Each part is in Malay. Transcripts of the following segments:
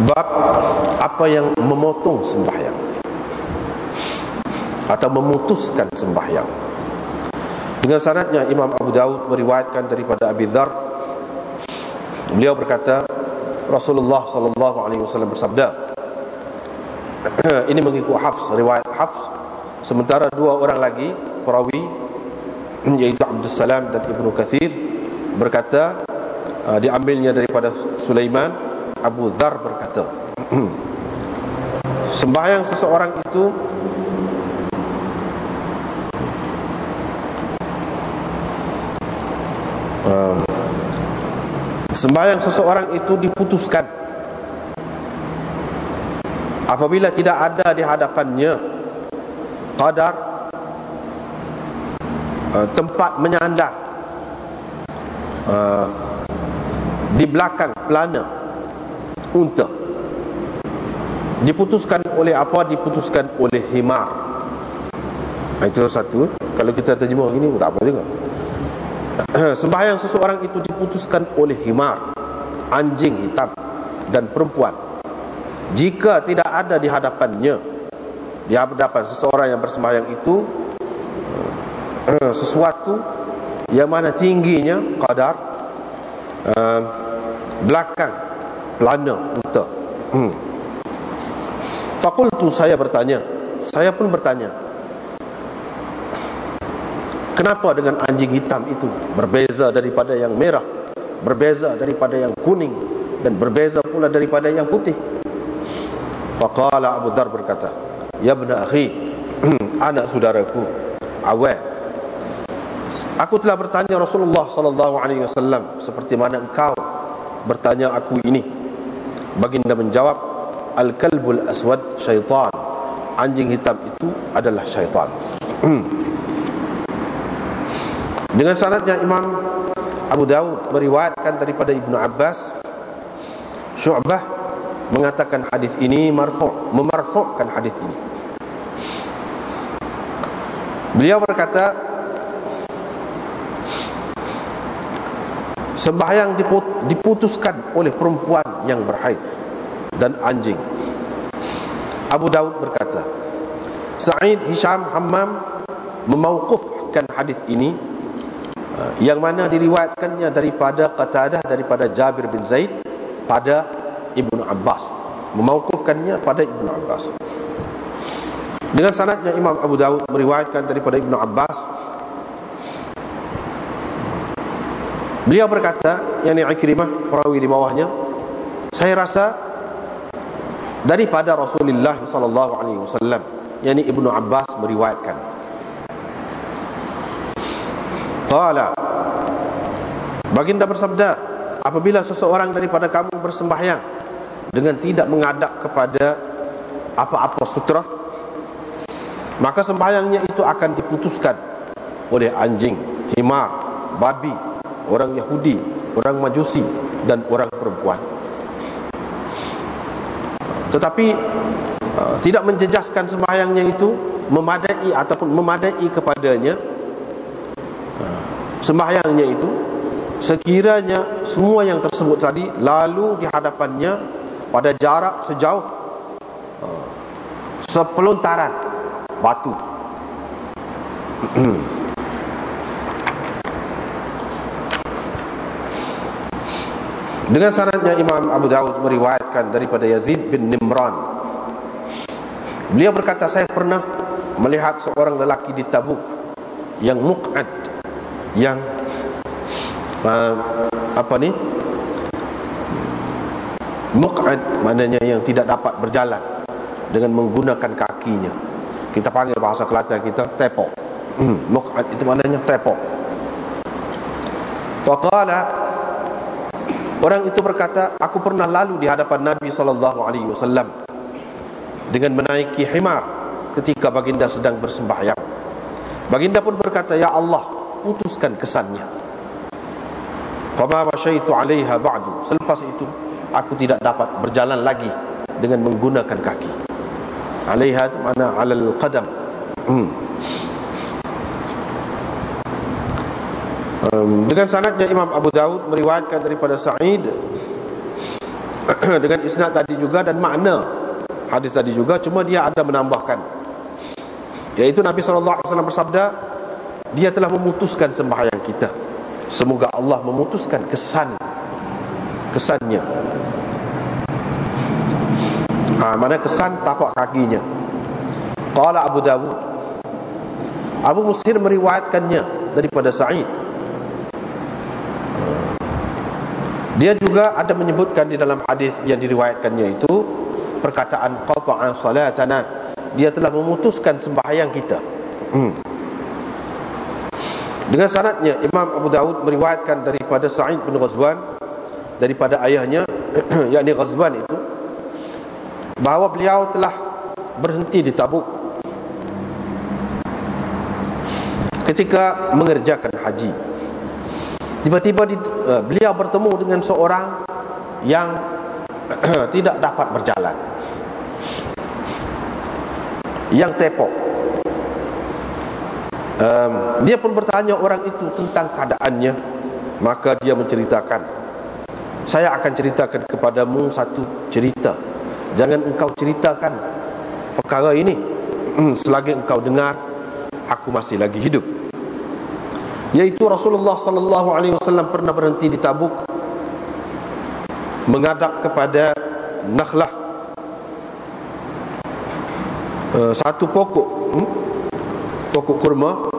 Bab apa yang memotong sembahyang atau memutuskan sembahyang. Dengan sanadnya Imam Abu Daud meriwayatkan daripada Abi Dzar, beliau berkata Rasulullah sallallahu alaihi wasallam bersabda, ini mengikut Hafs, riwayat Hafs, sementara dua orang lagi perawi yaitu Abdus Salam dan Ibnu Katsir berkata, diambilnya daripada Sulaiman, Abu Dzar berkata, sembahyang seseorang itu diputuskan apabila tidak ada di hadapannya qadar, tempat menyandar di belakang pelana unta. Diputuskan oleh apa? Diputuskan oleh himar. Itu satu. Kalau kita terjemah gini tak apa juga. Sembahyang seseorang itu diputuskan oleh himar, anjing hitam dan perempuan, jika tidak ada di hadapannya, di hadapan seseorang yang bersembahyang itu, sesuatu yang mana tingginya qadar belakang pelana unta. Faqultu, saya pun bertanya, kenapa dengan anjing hitam itu berbeza daripada yang merah, berbeza daripada yang kuning, dan berbeza pula daripada yang putih? Faqala, Abu Dzar berkata, ya ibna akhi, anak saudaraku, awal, aku telah bertanya Rasulullah sallallahu alaihi wasallam seperti mana engkau bertanya aku ini. Baginda menjawab, al-kalbul aswad syaitan, anjing hitam itu adalah syaitan. Dengan sanadnya Imam Abu Daud meriwayatkan daripada Ibnu Abbas, Syu'bah mengatakan hadis ini memarfu'kan hadis ini. Beliau berkata, sembahyang diputuskan oleh perempuan yang berhaid dan anjing. Abu Daud berkata, Sa'id Hisham Hammam memauqufkan hadis ini, yang mana diriwayatkannya daripada Qatadah, daripada Jabir bin Zaid pada Ibnu Abbas, memauqufkannya pada Ibnu Abbas. Dengan sanadnya Imam Abu Daud meriwayatkan daripada Ibnu Abbas, beliau berkata, yakni Ikrimah, perawi di bawahnya, saya rasa daripada Rasulullah sallallahu alaihi wasallam, yakni Ibnu Abbas meriwayatkan. Qala, baginda bersabda, apabila seseorang daripada kamu bersembahyang dengan tidak menghadap kepada apa-apa sutra, maka sembahyangnya itu akan diputuskan oleh anjing, himar, babi, orang Yahudi, orang Majusi, dan orang perempuan. Tetapi tidak menjejaskan sembahyangnya itu memadai ataupun memadai kepadanya sembahyangnya itu, sekiranya semua yang tersebut tadi lalu di hadapannya pada jarak sejauh sepelontaran batu. Dengan sanadnya Imam Abu Daud meriwayatkan daripada Yazid bin Nimran, beliau berkata, saya pernah melihat seorang lelaki di Tabuk yang muq'ad, yang muq'ad maknanya yang tidak dapat berjalan dengan menggunakan kakinya. Kita panggil bahasa Kelantan kita tepok. Muq'ad itu maknanya tepok. Faqala, orang itu berkata, aku pernah lalu di hadapan Nabi sallallahu alaihi wasallam dengan menaiki himar ketika baginda sedang bersembahyang. Baginda pun berkata, ya Allah, putuskan kesannya. Fama masyaitu 'alaiha ba'du, selepas itu aku tidak dapat berjalan lagi dengan menggunakan kaki. 'Alaiha itu makna 'alal qadam. Dengan sanadnya Imam Abu Daud meriwayatkan daripada Sa'id dengan isnad tadi juga dan makna hadis tadi juga, cuma dia ada menambahkan, yaitu Nabi SAW bersabda, dia telah memutuskan sembahyang kita, semoga Allah memutuskan kesannya. Mana kesan tapak kakinya. Qala Abu Dawud, Abu Mushir meriwayatkannya daripada Sa'id. Dia juga ada menyebutkan di dalam hadis yang diriwayatkannya itu perkataan qata'a salatana, dia telah memutuskan sembahyang kita. Dengan sanadnya Imam Abu Dawud meriwayatkan daripada Sa'id bin Ghazwan daripada ayahnya yakni Ghazwan itu, bahawa beliau telah berhenti di Tabuk ketika mengerjakan haji. Tiba-tiba beliau bertemu dengan seorang yang tidak dapat berjalan, yang tepok. Dia pun bertanya orang itu tentang keadaannya. Maka dia menceritakan, saya akan ceritakan kepadamu satu cerita, jangan engkau ceritakan perkara ini selagi engkau dengar aku masih lagi hidup. Yaitu Rasulullah SAW pernah berhenti di Tabuk, menghadap kepada nakhlah, satu pokok kurma,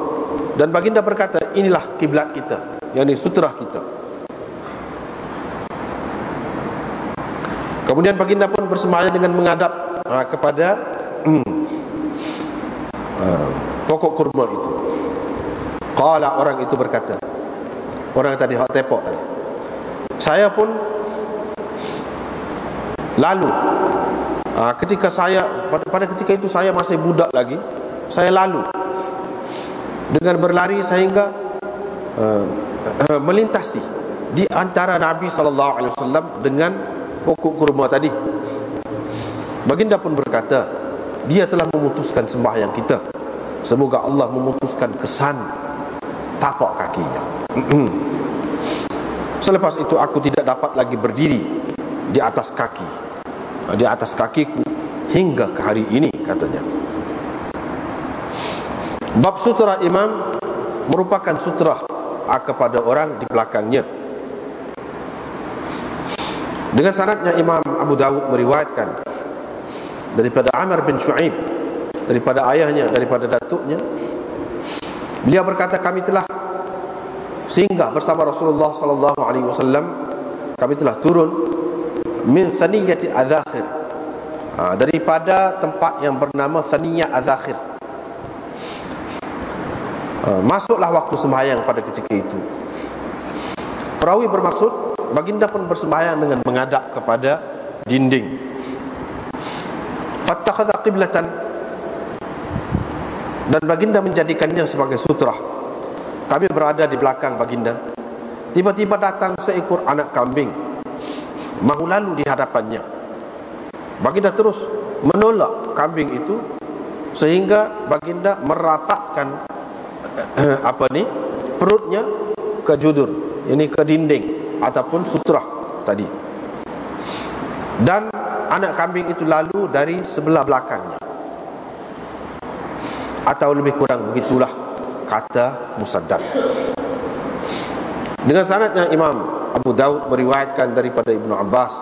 dan baginda berkata, inilah kiblat kita, yakni sutrah kita. Kemudian baginda pun bersembahyang dengan menghadap kepada pokok kurma itu. Qala, orang itu berkata, orang tadi hak tepok tadi, saya pun lalu, ketika saya pada ketika itu saya masih budak lagi, saya lalu dengan berlari sehingga melintasi di antara Nabi SAW dengan pokok kurma tadi. Baginda pun berkata, dia telah memutuskan sembahyang kita, semoga Allah memutuskan kesan tapak kakinya. Selepas itu aku tidak dapat lagi berdiri di atas kakiku hingga ke hari ini, katanya. Bab sutra imam merupakan sutra kepada orang di belakangnya. Dengan sanadnya Imam Abu Dawud meriwayatkan daripada Amr bin Shu'aib, daripada ayahnya, daripada datuknya, beliau berkata, kami telah singgah bersama Rasulullah SAW. Kami telah turun min thaniyati adzakhir, daripada tempat yang bernama Thaniyah Adzakhir. Masuklah waktu sembahyang pada ketika itu. Perawi bermaksud baginda pun bersembahyang dengan menghadap kepada dinding. Fattakhadha qiblatan, dan baginda menjadikannya sebagai sutrah. Kami berada di belakang baginda. Tiba-tiba datang seekor anak kambing mahu lalu di hadapannya. Baginda terus menolak kambing itu sehingga baginda merapatkan perutnya ke judur, ini ke dinding ataupun sutrah tadi. Dan anak kambing itu lalu dari sebelah belakangnya, atau lebih kurang begitulah kata Musaddad. Dengan sanadnya Imam Abu Dawud meriwayatkan daripada Ibnu Abbas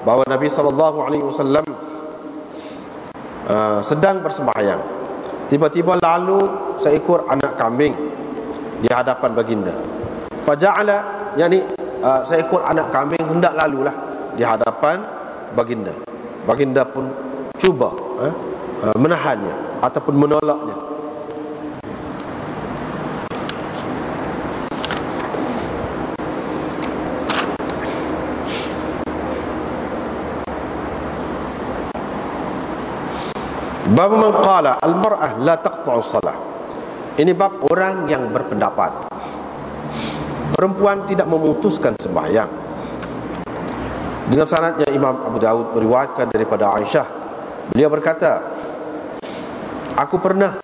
bahawa Nabi SAW sedang bersembahyang. Tiba-tiba lalu seekor anak kambing di hadapan baginda. Faja'ala, yakni seekor anak kambing hendak lalulah di hadapan baginda. Baginda pun cuba menahannya ataupun menolaknya. Bab man qala al-mar'ah la taqta'u salah. Ini bab orang yang berpendapat perempuan tidak memutuskan sembahyang. Dengan sanadnya Imam Abu Dawud meriwayatkan daripada Aisyah, beliau berkata, aku pernah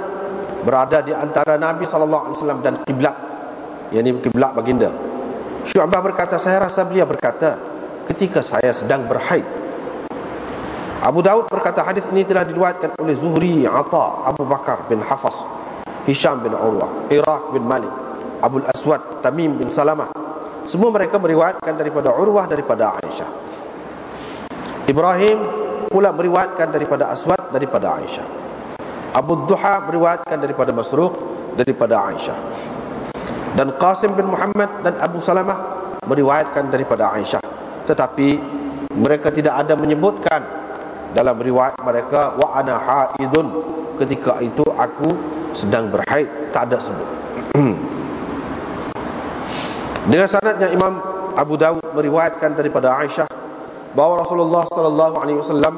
berada di antara Nabi SAW dan kiblat, yakni kiblat baginda. Syu'bah berkata, saya rasa beliau berkata, ketika saya sedang berhaid. Abu Daud berkata hadis ini telah diriwayatkan oleh Zuhri, Atha, Abu Bakar bin Hafs, Hisham bin Urwah, Iraq bin Malik, Abul Aswad, Tamim bin Salamah. Semua mereka meriwayatkan daripada Urwah daripada Aisyah. Ibrahim pula meriwayatkan daripada Aswad daripada Aisyah. Abu Duha meriwayatkan daripada Masruq daripada Aisyah. Dan Qasim bin Muhammad dan Abu Salamah meriwayatkan daripada Aisyah. Tetapi mereka tidak ada menyebutkan dalam riwayat mereka wa ana haidun, ketika itu aku sedang berhaid, tak ada sebut. Dengan sanadnya Imam Abu Dawud meriwayatkan daripada Aisyah bahawa Rasulullah sallallahu alaihi wasallam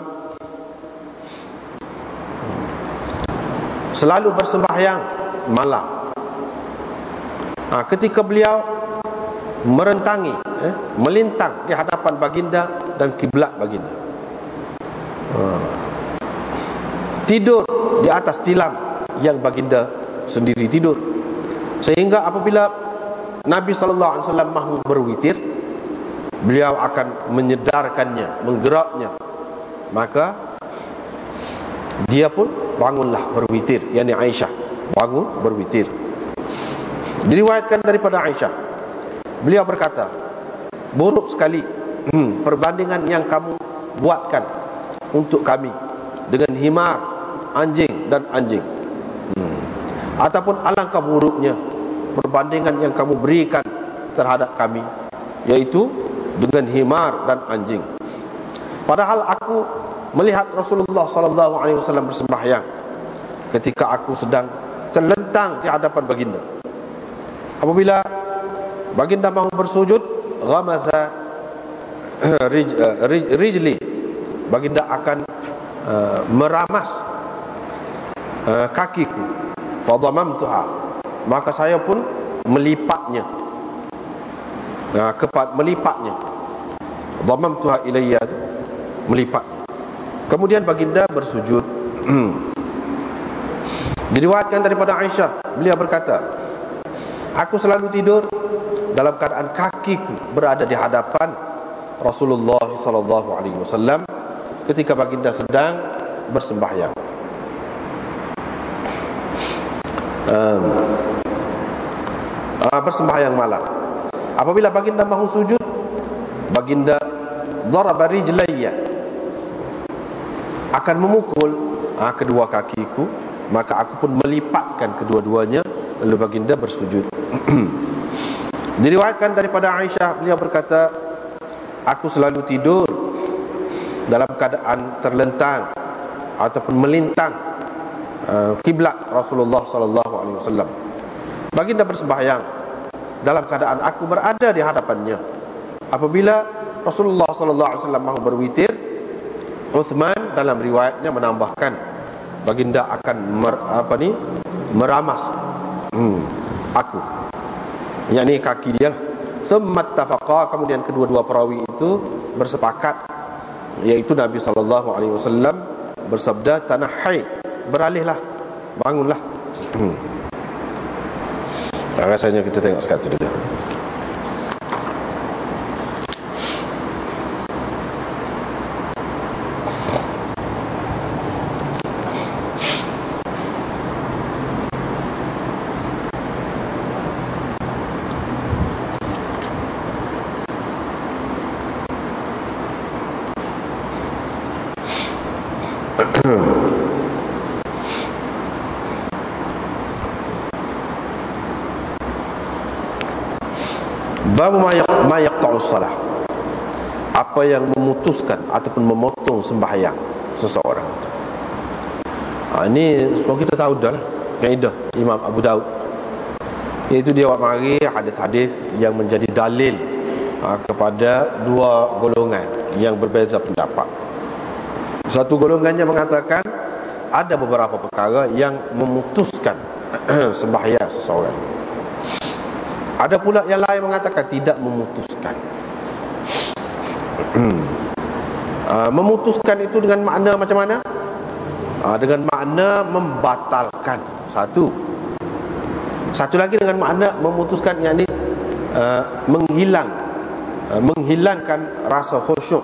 selalu bersembahyang malam. Ketika beliau merentangi, melintang di hadapan baginda dan kiblat baginda, tidur di atas tilam yang baginda sendiri tidur, sehingga apabila Nabi SAW mahu berwitir, beliau akan menyedarkannya, menggeraknya, maka dia pun bangunlah berwitir, yakni Aisyah bangun berwitir. Diriwayatkan daripada Aisyah, beliau berkata, buruk sekali perbandingan yang kamu buatkan untuk kami dengan himar, anjing dan anjing. Ataupun alangkah buruknya perbandingan yang kamu berikan terhadap kami, yaitu dengan himar dan anjing. Padahal aku melihat Rasulullah SAW bersembahyang ketika aku sedang terlentang di hadapan baginda. Apabila baginda mahu bersujud, ghamaza rijli, baginda akan meramas kakiku, fadamamtuha, maka saya pun melipatnya, melipatnya, dhamamtuha ilayya, melipat. Kemudian baginda bersujud. Diriwayatkan daripada Aisyah, beliau berkata, aku selalu tidur dalam keadaan kakiku berada di hadapan Rasulullah SAW ketika baginda sedang bersembahyang. Bersembahyang malam. Apabila baginda mahu sujud, baginda daraba rijlayya, akan memukul kedua kakiku, maka aku pun melipatkan kedua-duanya, lalu baginda bersujud. Diriwayatkan daripada Aisyah, beliau berkata, aku selalu tidur dalam keadaan terlentang ataupun melintang kiblat Rasulullah SAW. Baginda bersembahyang dalam keadaan aku berada di hadapannya. Apabila Rasulullah SAW mahu berwitir, Uthman dalam riwayatnya menambahkan, baginda akan meramas aku, yakni kaki dia. Thumma tafaqa, kemudian kedua-dua perawi itu bersepakat, yaitu Nabi SAW bersabda, tanahai, beralihlah, bangunlah. Rasanya kita tengok sekali dulu. Babu ma yaqta'u salah, apa yang memutuskan ataupun memotong sembahyang seseorang. Ini sebab kita tahu dah kaedah Imam Abu Daud, iaitu dia buat mari hadis-hadis yang menjadi dalil kepada dua golongan yang berbeza pendapat. Satu golongannya mengatakan ada beberapa perkara yang memutuskan sembahyang seseorang. Ada pula yang lain mengatakan tidak memutuskan. Memutuskan itu dengan makna macam mana? Dengan makna membatalkan. Satu lagi dengan makna memutuskan, yakni menghilang menghilangkan rasa khusyuk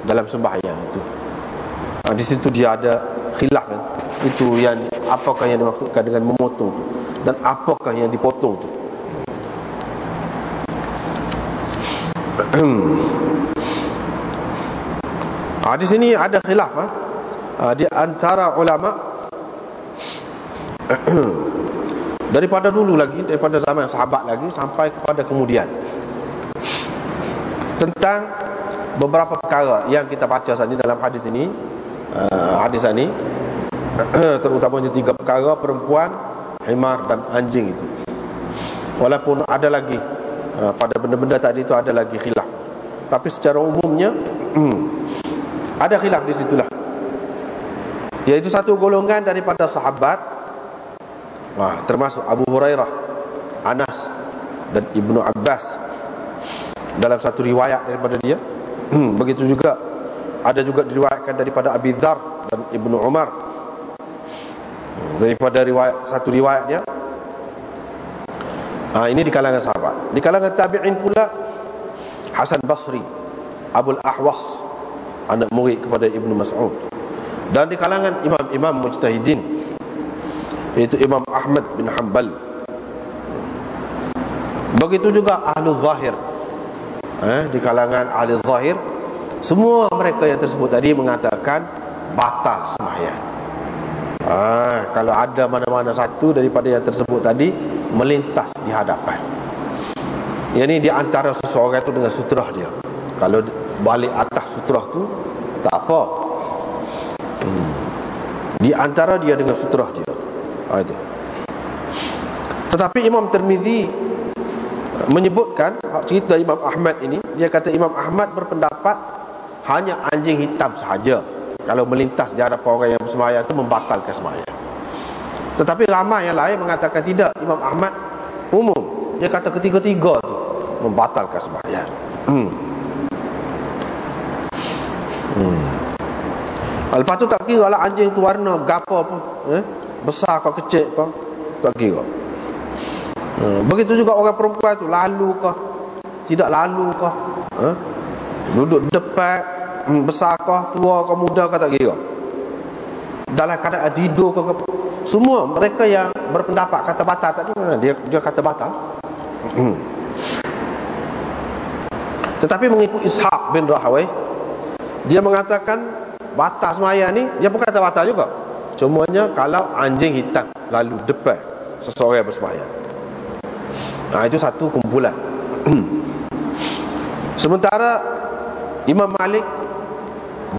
dalam sembahyang itu. Di situ dia ada khilaf kan. Itu yang apakah yang dimaksudkan dengan memotong tu, dan apakah yang dipotong tu. Di sini ada khilaf di antara ulama daripada dulu lagi, daripada zaman sahabat lagi sampai kepada kemudian, tentang beberapa perkara yang kita baca saat ini dalam hadis ini. Hadis ini terutamanya 3 perkara: perempuan, himar dan anjing itu. Walaupun ada lagi pada benda-benda tadi itu ada lagi khilaf, tapi secara umumnya ada khilaf di situlah. Yaitu satu golongan daripada sahabat, termasuk Abu Hurairah, Anas dan Ibnu Abbas dalam satu riwayat daripada dia. Begitu juga ada juga diriwayatkan daripada Abi Dzar dan Ibnu Umar, daripada satu riwayat dia. Ini di kalangan sahabat. Di kalangan tabi'in pula Hasan Basri, Abul Ahwas, anak murid kepada Ibnu Mas'ud. Dan di kalangan imam-imam mujtahidin, yaitu Imam Ahmad bin Hanbal. Begitu juga Ahlul Zahir. Di kalangan Ahlul Zahir, semua mereka yang tersebut tadi mengatakan batal sembahyang. Kalau ada mana-mana satu daripada yang tersebut tadi melintas di hadapan, yang ini di antara seseorang itu dengan sutrah dia. Kalau balik atas sutrah tu tak apa, di antara dia dengan sutrah dia. Itu. Tetapi Imam Tirmizi menyebutkan cerita Imam Ahmad ini. Dia kata Imam Ahmad berpendapat hanya anjing hitam sahaja kalau melintas di hadapan orang yang bersembahyang itu membatalkan sembahyang. Tetapi ramai yang lain mengatakan tidak. Imam Ahmad umum, dia kata ketiga-tiga tu membatalkan sembahyang. Lepas tu tak kira lah anjing tu warna gapo pun, besar kau kecil kau, tak kira. Begitu juga orang perempuan tu, lalu kah, tidak lalu kah, duduk depan, besar kah, tua kah, muda kah, tak kira. Dalam keadaan tidur kah, semua mereka yang berpendapat kata batal tadi, dia kata batal. Tetapi mengikut Ishaq bin Rahawai, dia mengatakan batal sembahyang ni, dia bukan kata batal juga, cumanya kalau anjing hitam lalu depan seseorang yang bersembahyang. Itu satu kumpulan. Sementara Imam Malik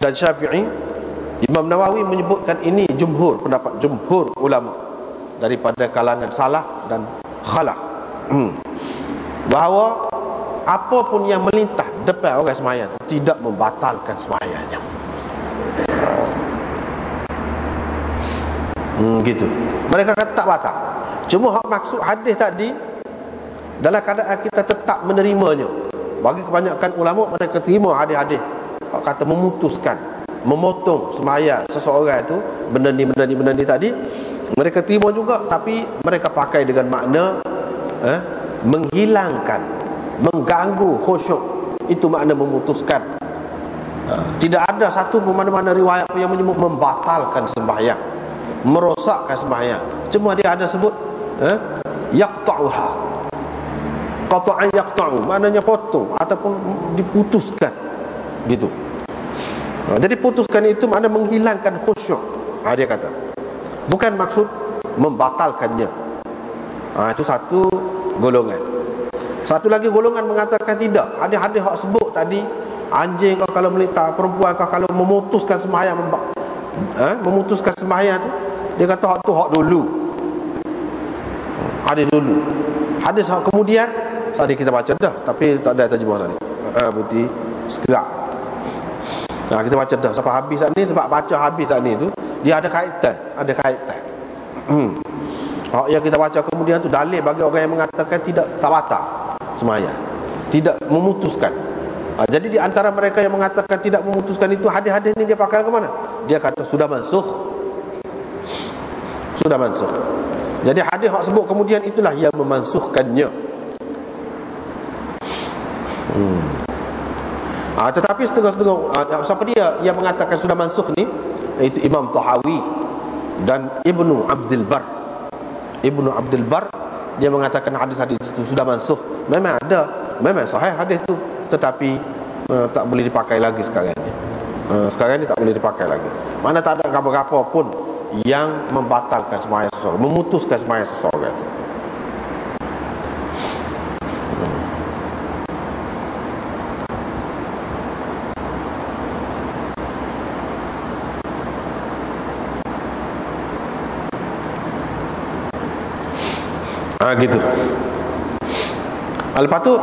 dan Syafi'i, Imam Nawawi menyebutkan ini pendapat jumhur ulama daripada kalangan salaf dan khalaf, bahawa apapun yang melintas depan orang sembahyang tidak membatalkan sembahyangnya. Gitu. Mereka kata tak batal. Cuma hak maksud hadis tadi dalam keadaan kita tetap menerimanya. Bagi kebanyakan ulama, mereka terima hadis-hadis hak kata memutuskan, memotong sembahyang seseorang itu, benda ni tadi mereka terima juga, tapi mereka pakai dengan makna menghilangkan, mengganggu khusyuk. Itu makna memutuskan. Tidak ada satu mana-mana riwayat yang menyebut membatalkan sembahyang, merosakkan sembahyang. Cuma dia ada sebut yaqta'uha, qata'an yaqta'u, maknanya potong ataupun diputuskan gitu. Jadi putuskan itu makna menghilangkan khusyuk. Dia kata bukan maksud membatalkannya. Itu satu golongan. Satu lagi golongan mengatakan tidak. Hadis-hadis hak sebut tadi, anjing kau kalau melintas, perempuan kau kalau memutuskan sembahyang, memutuskan sembahyang tu, dia kata hak tu hak dulu, hadis dulu. Hadis hak kemudian tadi kita baca dah, tapi tak ada terjemah tadi. Bukti sekerak. Kita baca dah sampai habis saat ni, sebab baca habis saat ni tu dia ada kaitan, hak yang kita baca kemudian tu dalil bagi orang yang mengatakan tidak batal sembahyang, tidak memutuskan. Jadi di antara mereka yang mengatakan tidak memutuskan itu, hadis-hadis ni dia pakai ke mana? Dia kata sudah mansukh. Sudah mansukh. Jadi hadis hak sebut kemudian itulah yang memansukhkannya. Tetapi setengah-setengah siapa dia yang mengatakan sudah mansukh ni, iaitu Imam Tahawi dan Ibnu Abdul Bar. Ibnu Abdul Bar dia mengatakan hadis-hadis itu sudah mansukh. Memang ada, memang sahih hadis itu, tetapi tak boleh dipakai lagi sekarang ni. Sekarang ni tak boleh dipakai lagi. Mana tak ada apa-apa pun yang membatalkan sembahyang seseorang, memutuskan sembahyang seseorang. Gitu. Lepas tu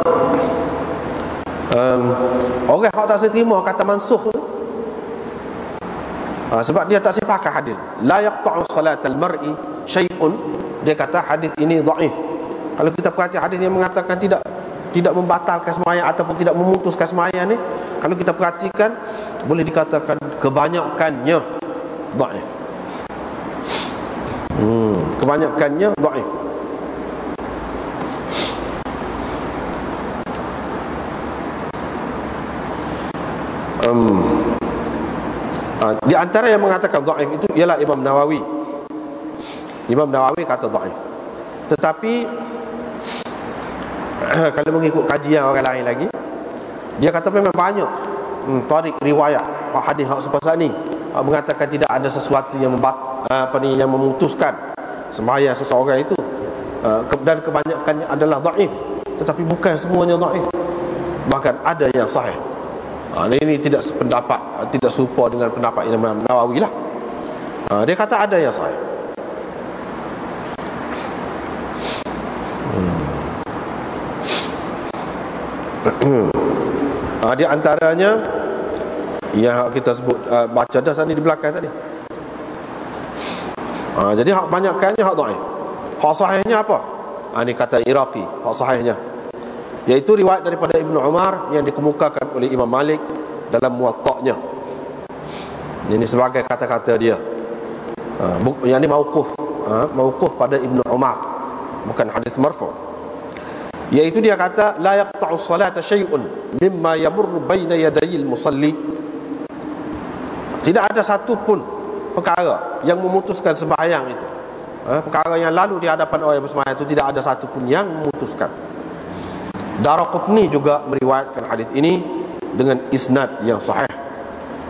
orang yang tak terima kata mansukh tu, sebab dia tak sepakat hadis la yaqta'u salatal mar'i syai'un, dia kata hadis ini dhaif. Kalau kita perhati hadis yang mengatakan tidak membatalkan sembahyang ataupun tidak memutuskan sembahyang ni, kalau kita perhatikan boleh dikatakan kebanyakannya dhaif. Kebanyakannya dhaif. Di antara yang mengatakan dhaif itu ialah Imam Nawawi. Imam Nawawi kata dhaif. Tetapi kalau mengikut kajian orang lain lagi, dia kata memang banyak tarik riwayat hadis hak sepasal ni mengatakan tidak ada sesuatu yang yang memutuskan sembahyang seseorang itu, dan kebanyakannya adalah dhaif. Tetapi bukan semuanya dhaif, bahkan ada yang sahih. Ini tidak sependapat, tidak serupa dengan pendapat Imam Nawawi lah. Dia kata ada yang sahih. Di antaranya yang kita sebut baca dah tadi di belakang tadi. Jadi hak banyakkannya hak dhaif. Hak sahihnya apa? Ini kata Iraqi, hak sahihnya iaitu riwayat daripada Ibnu Umar yang dikemukakan oleh Imam Malik dalam Muwatta'nya. Ini sebagai kata-kata dia. Yang ini mauquf, mauquf pada Ibnu Umar, bukan hadis marfu'. Iaitu dia kata la yaqta'u salata syai'un mimma yamurru baina yadayil musalli. Tidak ada satu pun perkara yang memutuskan sembahyang itu. Perkara yang lalu di hadapan orang yang bersembahyang itu tidak ada satu pun yang memutuskan. Daraqutni juga meriwayatkan hadis ini dengan isnad yang sahih,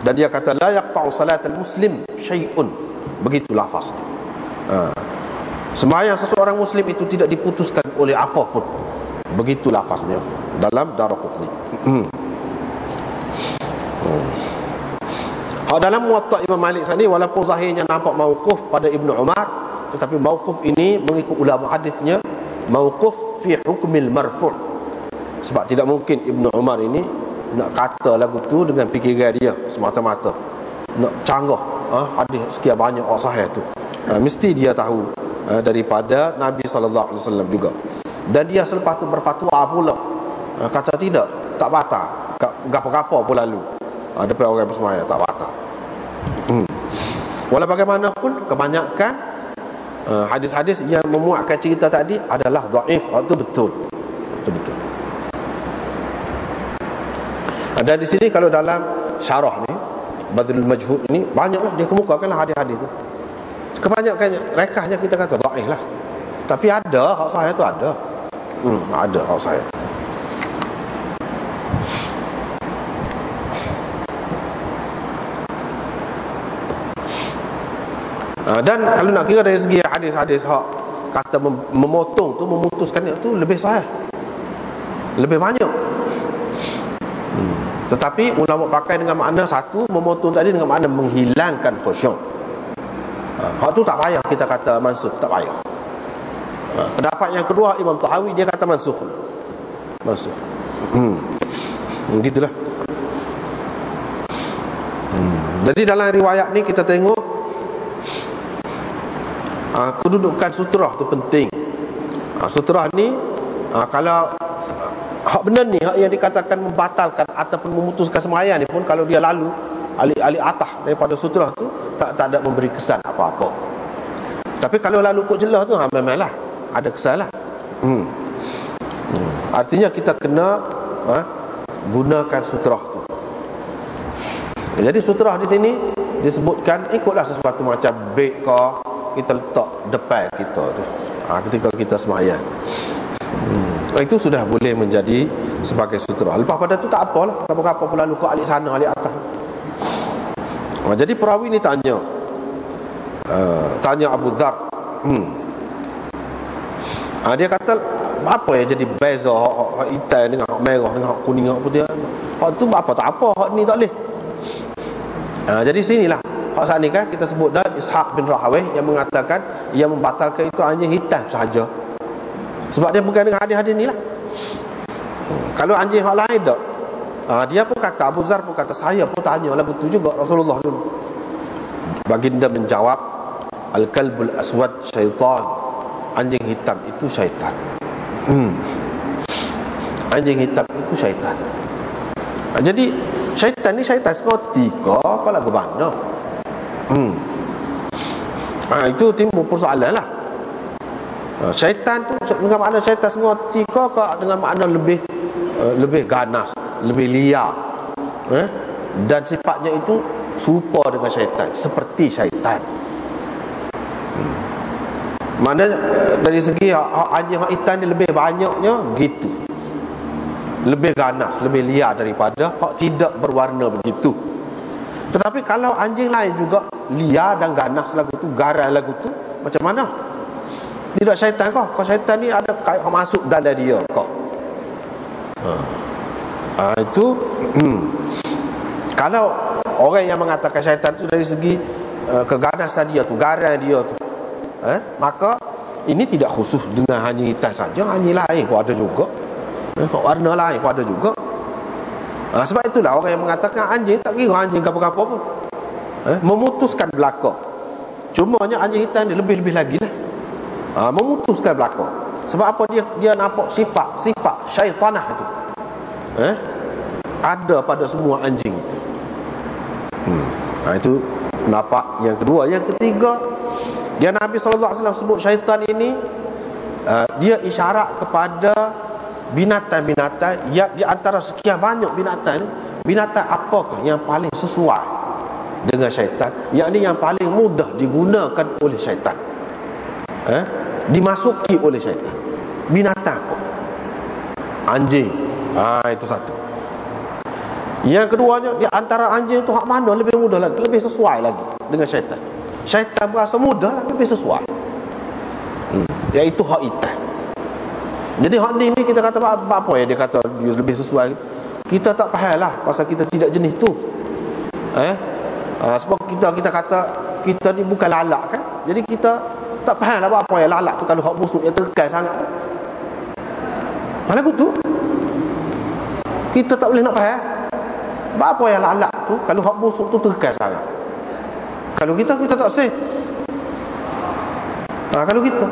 dan dia kata la yaqta'u salatal muslim syai'un, begitu lafaz. Sembahyang seseorang muslim itu tidak diputuskan oleh apapun, begitu lafaznya dalam Daraqutni. Dalam Muwatta' Imam Malik sini, walaupun zahirnya nampak mauquf pada Ibnu Umar, tetapi mauquf ini mengikut ulama hadisnya mauquf fi hukmil marfu'. Sebab tidak mungkin Ibnu Umar ini nak kata lagu tu dengan fikiran dia semata-mata, nak canggah hadis sekian banyak sahih tu. Mesti dia tahu daripada Nabi SAW juga. Dan dia selepas tu berfatwa pula, kata tidak, tak batal, gapo-gapo pun lalu depan orang bersembahyang tak batal. Walau bagaimanapun kebanyakan hadis-hadis yang memuatkan cerita tadi adalah dhaif. Itu betul. Betul. Dan di sini kalau dalam syarah ni Badrul Majhud ni banyaklah dia kemukakanlah hadis-hadis tu. Kebanyakannya rekahnya kita kata dhaif lah. Tapi ada hak sahih tu ada. Ada hak sahih. Dan kalau nak kira dari segi hadis-hadis hak kata memotong tu, memutuskan tu lebih sahih, lebih banyak. Tetapi ulama pakai dengan makna satu, memotong tadi dengan makna menghilangkan khusyuk. Hak tu tak payah kita kata mansukh, tak payah. Pendapat yang kedua Imam Tahawi, dia kata mansukh. Mansukh. Begitulah. Jadi dalam riwayat ni kita tengok kedudukan sutrah tu penting. Sutrah ni kalau hak benar ni, hak yang dikatakan membatalkan ataupun memutuskan sembahyang ni pun, kalau dia lalu alih atah daripada sutrah tu, tak ada memberi kesan apa-apa. Tapi kalau lalu kok jelas tu, memanglah ada kesan lah. Artinya kita kena gunakan sutrah tu. Jadi sutrah di sini disebutkan ikutlah sesuatu macam beg ke, kita letak depan kita tu ketika kita sembahyang. Itu sudah boleh menjadi sebagai sutrah. Lepas pada tu tak apalah, apa-apa pula lalu ke alik sana alik atas. Jadi perawi ni tanya Abu Dhar. Dia kata, apa yang jadi beza hak hitam dengan hak merah dengan hak kuning hak putih? Hak tu apa tak apa, hak ni tak boleh. Jadi sinilah hak saat ni kan kita sebut dah Ishaq bin Rahawih yang mengatakan yang membatalkan itu hanya hitam sahaja. Sebab dia bukan dengan hadis-hadis ni lah. Kalau anjing hak lain tak, dia pun kata, Abu Zar pun kata, saya pun tanya lagu tu juga Rasulullah dulu. Baginda menjawab, al-kalbul aswad syaitan, anjing hitam itu syaitan. Anjing hitam itu syaitan. Jadi syaitan ni syaitan sekoti ke kalau ke mana? Itu timbul persoalan lah. Syaitan tu dengan makna syaitan sekoti ke dengan makna lebih ganas, lebih liar, dan sifatnya itu serupa dengan syaitan, seperti syaitan. Mana dari segi anjing hak hitam ni lebih banyaknya gitu, lebih ganas, lebih liar daripada hak tidak berwarna begitu. Tetapi kalau anjing lain juga liar dan ganas lagu tu, garai lagu tu, macam mana? Tidak syaitan kau? Kau syaitan ni ada kait masuk dalam dia kau. Itu kalau orang yang mengatakan syaitan tu dari segi keganasan dia tu, garai dia tu, maka ini tidak khusus dengan hanya hitam saja, anjing lain pun ada juga, warna lain pun ada juga. Sebab itulah orang yang mengatakan anjing tak kira anjing apa-apa pun, memutuskan belaka. Cumanya anjing hitam dia lebih-lebih lagi lah, memutuskan belaka. Sebab apa? Dia nampak sifat syaitanah itu ada pada semua anjing itu. Itu pendapat yang kedua. Yang ketiga, dia Nabi SAW sebut syaitan ini, dia isyarat kepada binatang-binatang yang di antara sekian banyak binatang, binatang apakah yang paling sesuai dengan syaitan, yakni yang paling mudah digunakan oleh syaitan, dimasuki oleh syaitan. Binatang apa? Anjing. Itu satu. Yang keduanya, di antara anjing itu hak mana lebih mudah lagi, lebih sesuai lagi dengan syaitan. Syaitan berasa mudah lah, lebih sesuai, iaitu hak hitam. Jadi hak ni kita kata apa ya, dia kata dia lebih sesuai, kita tak faham lah, pasal kita tidak jenis tu. Sebab kita kata kita ni bukan lalak kan, jadi kita tak faham lah apa yang lalak tu. Kalau hak busuk yang terkai sangat, lagu tu kita tak boleh nak faham apa yang lalak tu. Kalau hak busuk tu terkai sangat, kalau kita tak sah. Kalau kita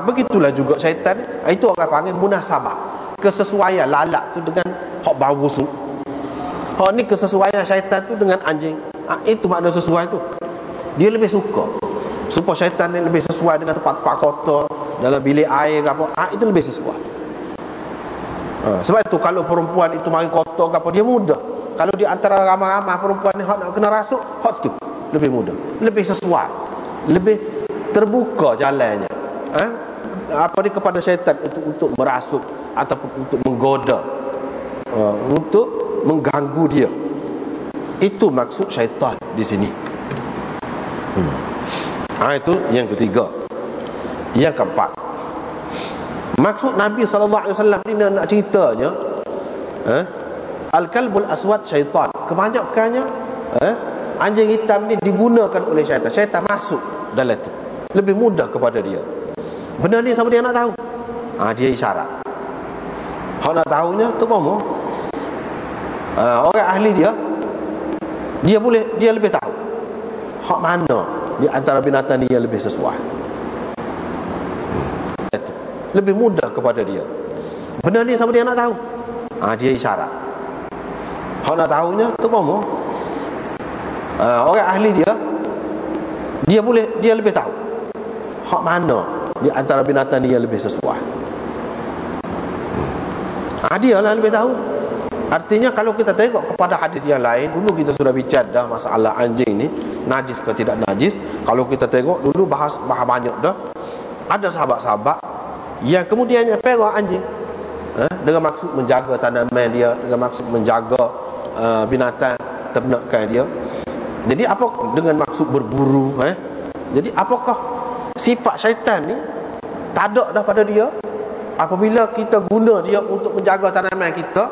begitulah juga syaitan. Itu orang panggil munasabah, kesesuaian lalak tu dengan hak bau busuk. Hak ni kesesuaian syaitan tu dengan anjing. Itu makna sesuai tu. Dia lebih suka supaya syaitan ni lebih sesuai dengan tempat-tempat kotor, dalam bilik air ke apa, itu lebih sesuai. Sebab itu kalau perempuan itu mari kotor ke apa, dia mudah. Kalau di antara ramai-ramai perempuan ni hak nak kena rasuk, hak tu lebih mudah, lebih sesuai, lebih terbuka jalannya. Apa ni kepada syaitan untuk merasuk ataupun untuk menggoda, untuk mengganggu dia. Itu maksud syaitan di sini. Itu yang ketiga. Yang keempat, maksud Nabi SAW ni nak ceritanya, al-kalbul aswad syaitan, kebanyakannya anjing hitam ni digunakan oleh syaitan. Syaitan masuk dalam tu, lebih mudah kepada dia. Benda ni sama dia nak tahu, dia isyarat. Hak nak tahunya tu kamu, orang ahli dia lebih tahu hak mana di antara binatang ni yang lebih sesuai, lebih mudah kepada dia. Benda ni sama dia nak tahu, dia isyarat. Hak nak tahunya tu kamu, orang ahli dia lebih tahu hak mana di antara binatang ni yang lebih sesuai. Dia lah lebih tahu. Artinya kalau kita tengok kepada hadis yang lain, dulu kita sudah bicara dah masalah anjing ni najis ke tidak najis. Kalau kita tengok dulu bahas banyak dah. Ada sahabat-sahabat yang kemudiannya pegang anjing dengan maksud menjaga tanaman dia, dengan maksud menjaga binatang ternakan dia. Jadi apa dengan maksud berburu? Jadi apakah sifat syaitan ni tak ada dah pada dia apabila kita guna dia untuk menjaga tanaman kita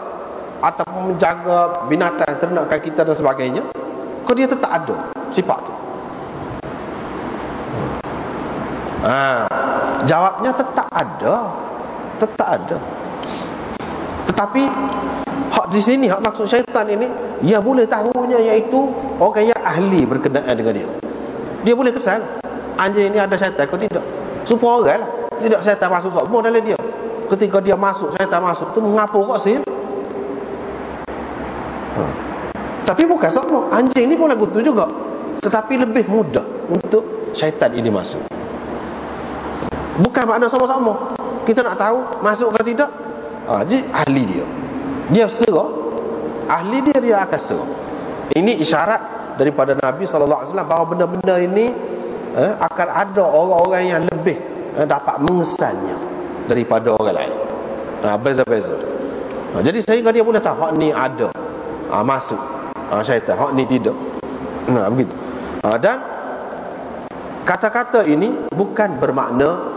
ataupun menjaga binatang ternakan kita dan sebagainya? Kau dia tetap ada sifat tu? Jawabnya tetap ada. Tetap ada. Tetapi hak di sini, hak maksud syaitan ini, dia boleh tahunya iaitu orang yang ahli berkenaan dengan dia. Dia boleh kesan anjing ini ada syaitan ke tidak. Supaya orang lah, tidak syaitan masuk semua dalam dia. Ketika dia masuk, syaitan masuk tu mengapa kok sih? Tapi bukan semua anjing ni pun lagu tu juga, tetapi lebih mudah untuk syaitan ini masuk. Bukan makna sama-sama. Kita nak tahu masuk ke tidak, dia ahli dia serah, ahli dia akan serah. Ini isyarat daripada Nabi SAW bahawa benda-benda ini akan ada orang-orang yang lebih dapat mengesannya daripada orang lain. Beza-beza. Jadi sehingga dia boleh tahu hak ni ada masuk syaitan, hak ni tidak. Begitu. Dan kata-kata ini bukan bermakna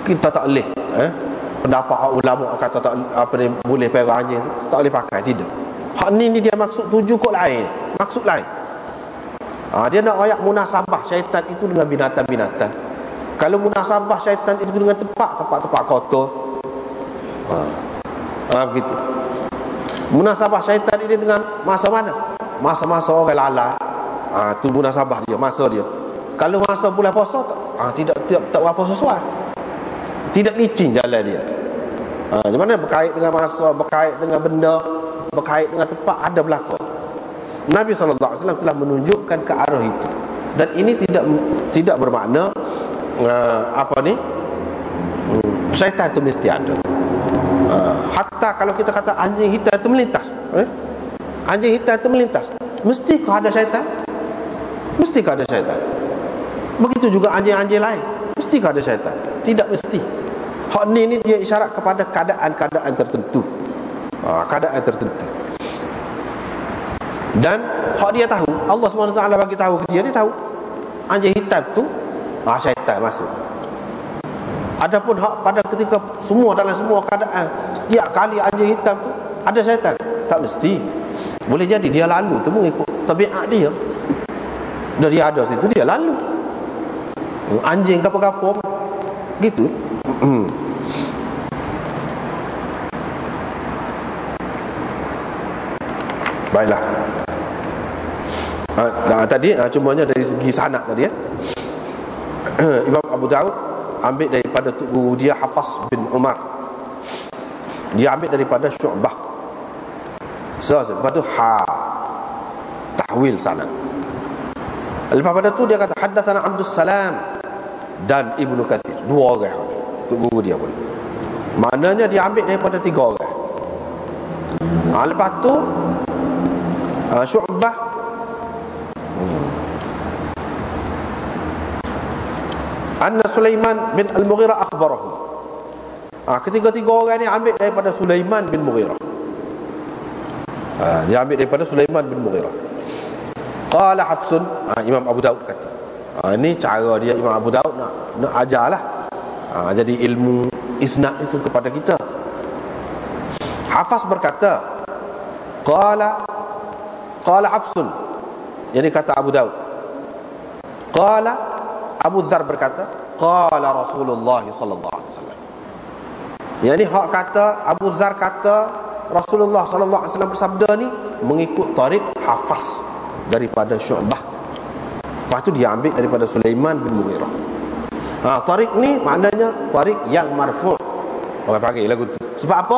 kita tak boleh pendapat hak ulama kata tak apa ni boleh pegang anjing tak boleh pakai, tidak. Hak ni dia maksud tuju kok lain, maksud lain. Dia nak ayat munasabah syaitan itu dengan binatang-binatang. Kalau munasabah syaitan itu dengan tempat kotor, begitu. Munasabah syaitan ini dengan masa mana? Masa-masa orang lalai. Tu munasabah dia, masa dia. Kalau masa bulan puasa tidak berapa sesuai. Tidak licin jalan dia. Macam mana berkait dengan masa, berkait dengan benda, berkait dengan tempat, ada berlaku. Nabi SAW telah menunjukkan ke arah itu. Dan ini tidak bermakna syaitan itu mesti ada. Hatta kalau kita kata anjing hitam itu melintas, anjing hitam itu melintas, mestikah ada syaitan? Mestikah ada syaitan? Begitu juga anjing-anjing lain, mestikah ada syaitan? Tidak mesti. Hak ni dia isyarat kepada keadaan-keadaan tertentu. Keadaan tertentu. Dan hak dia tahu, Allah SWT bagi tahu ke dia tahu anjing hitam tu syaitan masuk. Adapun hak pada ketika dalam semua keadaan, setiap kali anjing hitam tu ada syaitan, tak mesti. Boleh jadi dia lalu tu mengikut tabiat dia. Dari ada situ dia lalu. Anjing apa-apa gitu. Baiklah. Tadi cumanya dari segi sanad tadi Imam Abu Daud ambil daripada guru dia Hafs bin Umar. Dia ambil daripada Syu'bah. Lepas tu tahwil sanad. Lepas pada tu dia kata haddatsana Abdus Salam dan Ibnu Katsir, dua orang tu guru dia pun. Maknanya dia ambil daripada tiga orang. Lepas tu Syu'bah anna Sulaiman bin Al-Mughirah akhbarahu. Ketiga-tiga orang ni ambil daripada Sulaiman bin Mughirah. Dia ambil daripada Sulaiman bin Mughirah. Qala Hafsun, Imam Abu Daud kata. Ini cara dia Imam Abu Daud nak ajarlah. Jadi ilmu isnad itu kepada kita. Hafs berkata, Qala Hafsun. Jadi kata Abu Daud. Qala Abu Dzar berkata, qala Rasulullah sallallahu alaihi wasallam. Yani hak kata Abu Dzar kata Rasulullah sallallahu alaihi wasallam bersabda ni mengikut tarik Hafs daripada Syu'bah. Lepas tu dia ambil daripada Sulaiman bin Mughirah. Tarik ni maknanya tarik yang marfu'. Orang panggil lagu tu. Sebab apa?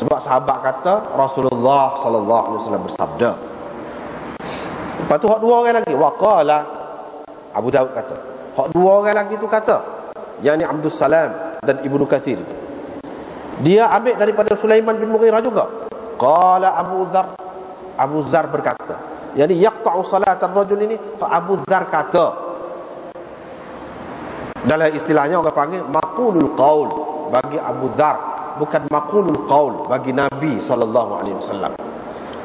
Sebab sahabat kata Rasulullah sallallahu alaihi wasallam bersabda. Lepas tu hak dua orang lagi waqala, Abu Daud kata. Hak dua orang lagi tu kata, yakni Abdus Salam dan Ibnu Katsir. Dia ambil daripada Sulaiman bin Mughirah juga. Qala Abu Dzar berkata, yani yaqta'u salatan rajul ini, Abu Dzar kata, dalam istilahnya orang panggil maqulul qaul bagi Abu Dzar, bukan maqulul qaul bagi Nabi SAW.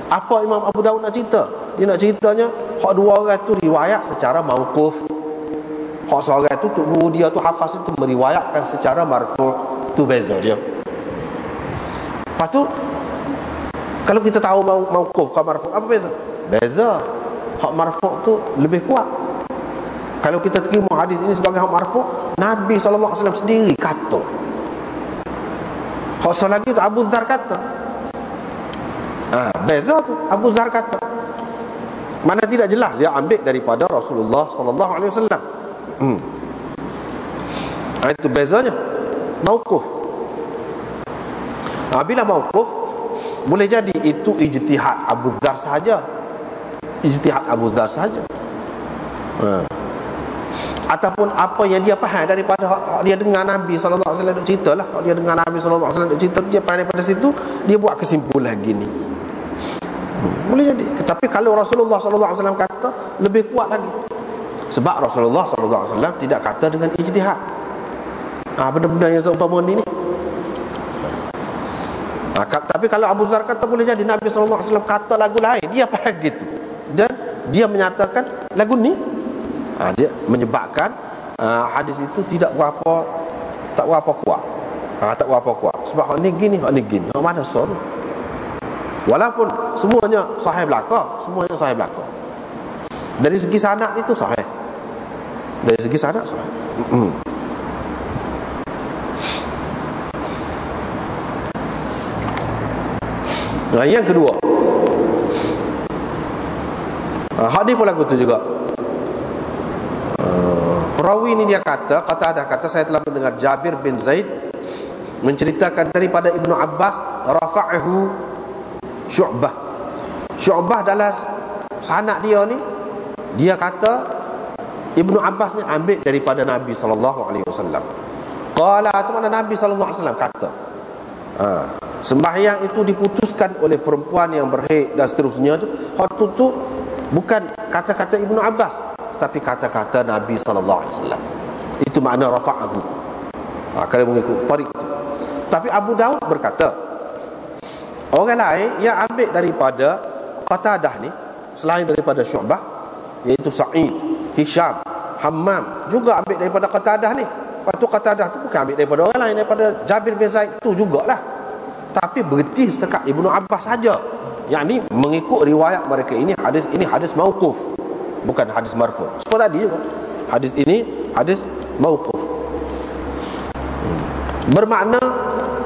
Apa Imam Abu Daud nak cerita? Dia nak ceritanya hak dua orang tu riwayat secara mauquf, hak seorang tu guru dia tu hafaz itu meriwayatkan secara marfu'. Tu beza dia. Lepas tu kalau kita tahu mauquf ke marfu', apa beza? Beza. Hak marfu' tu lebih kuat. Kalau kita terima hadis ini sebagai hak marfu', Nabi SAW sendiri kata. Hak lagi tu Abu Dzar kata. Beza tu, Abu Dzar kata. Mana tidak jelas dia ambil daripada Rasulullah SAW. Itu bezanya. Mauquf. Bila mauquf, boleh jadi itu ijtihad Abu Dzar sahaja. Ijtihad Abu Dzar sahaja. Ataupun apa yang dia faham daripada dia dengar Nabi SAW duk cerita lah. Dia dengar Nabi SAW duk cerita, dia faham daripada situ, dia buat kesimpulan gini. Boleh jadi. Tapi kalau Rasulullah SAW kata, lebih kuat lagi. Sebab Rasulullah SAW tidak kata dengan ijtihad. Benda-benda yang seumpama ni. Tapi kalau Abu Dzar kata, boleh jadi Nabi SAW kata lagu lain, dia faham gitu. Dan dia menyatakan lagu ni, dia menyebabkan hadis itu tak berapa kuat. Tak berapa kuat. Sebab hak ni gini, hak ni gini. Hak mana sor? Walaupun semuanya sahih belaka, dari segi sanad itu sahih. Dari segi sanad sahih. Nah, yang kedua, hadis pun lagu tu juga. Perawi ini dia kata saya telah mendengar Jabir bin Zaid menceritakan daripada Ibnu Abbas, rafa'ahu Syu'bah dalam sanad dia ni, dia kata Ibnu Abbas ni ambil daripada Nabi SAW. Qala, tu mana Nabi SAW kata, sembahyang itu diputuskan oleh perempuan yang berhaid dan seterusnya tu. Hak tu bukan kata-kata Ibnu Abbas, tapi kata-kata Nabi SAW. Itu makna rafa'ahu. Kalau mengikut tarik itu. Tapi Abu Daud berkata, orang lain yang ambil daripada Qatadah ni, selain daripada Syu'bah, iaitu Sa'id, Hisham, Hammam, juga ambil daripada Qatadah ni. Lepas tu Qatadah tu bukan ambil daripada orang lain, daripada Jabir bin Zaid tu jugalah. Tapi berhenti setakat Ibnu Abbas saja. Yang ni mengikut riwayat mereka ini hadis mauquf, bukan hadis marfu'. Seperti tadi juga, hadis ini hadis mauquf. Bermakna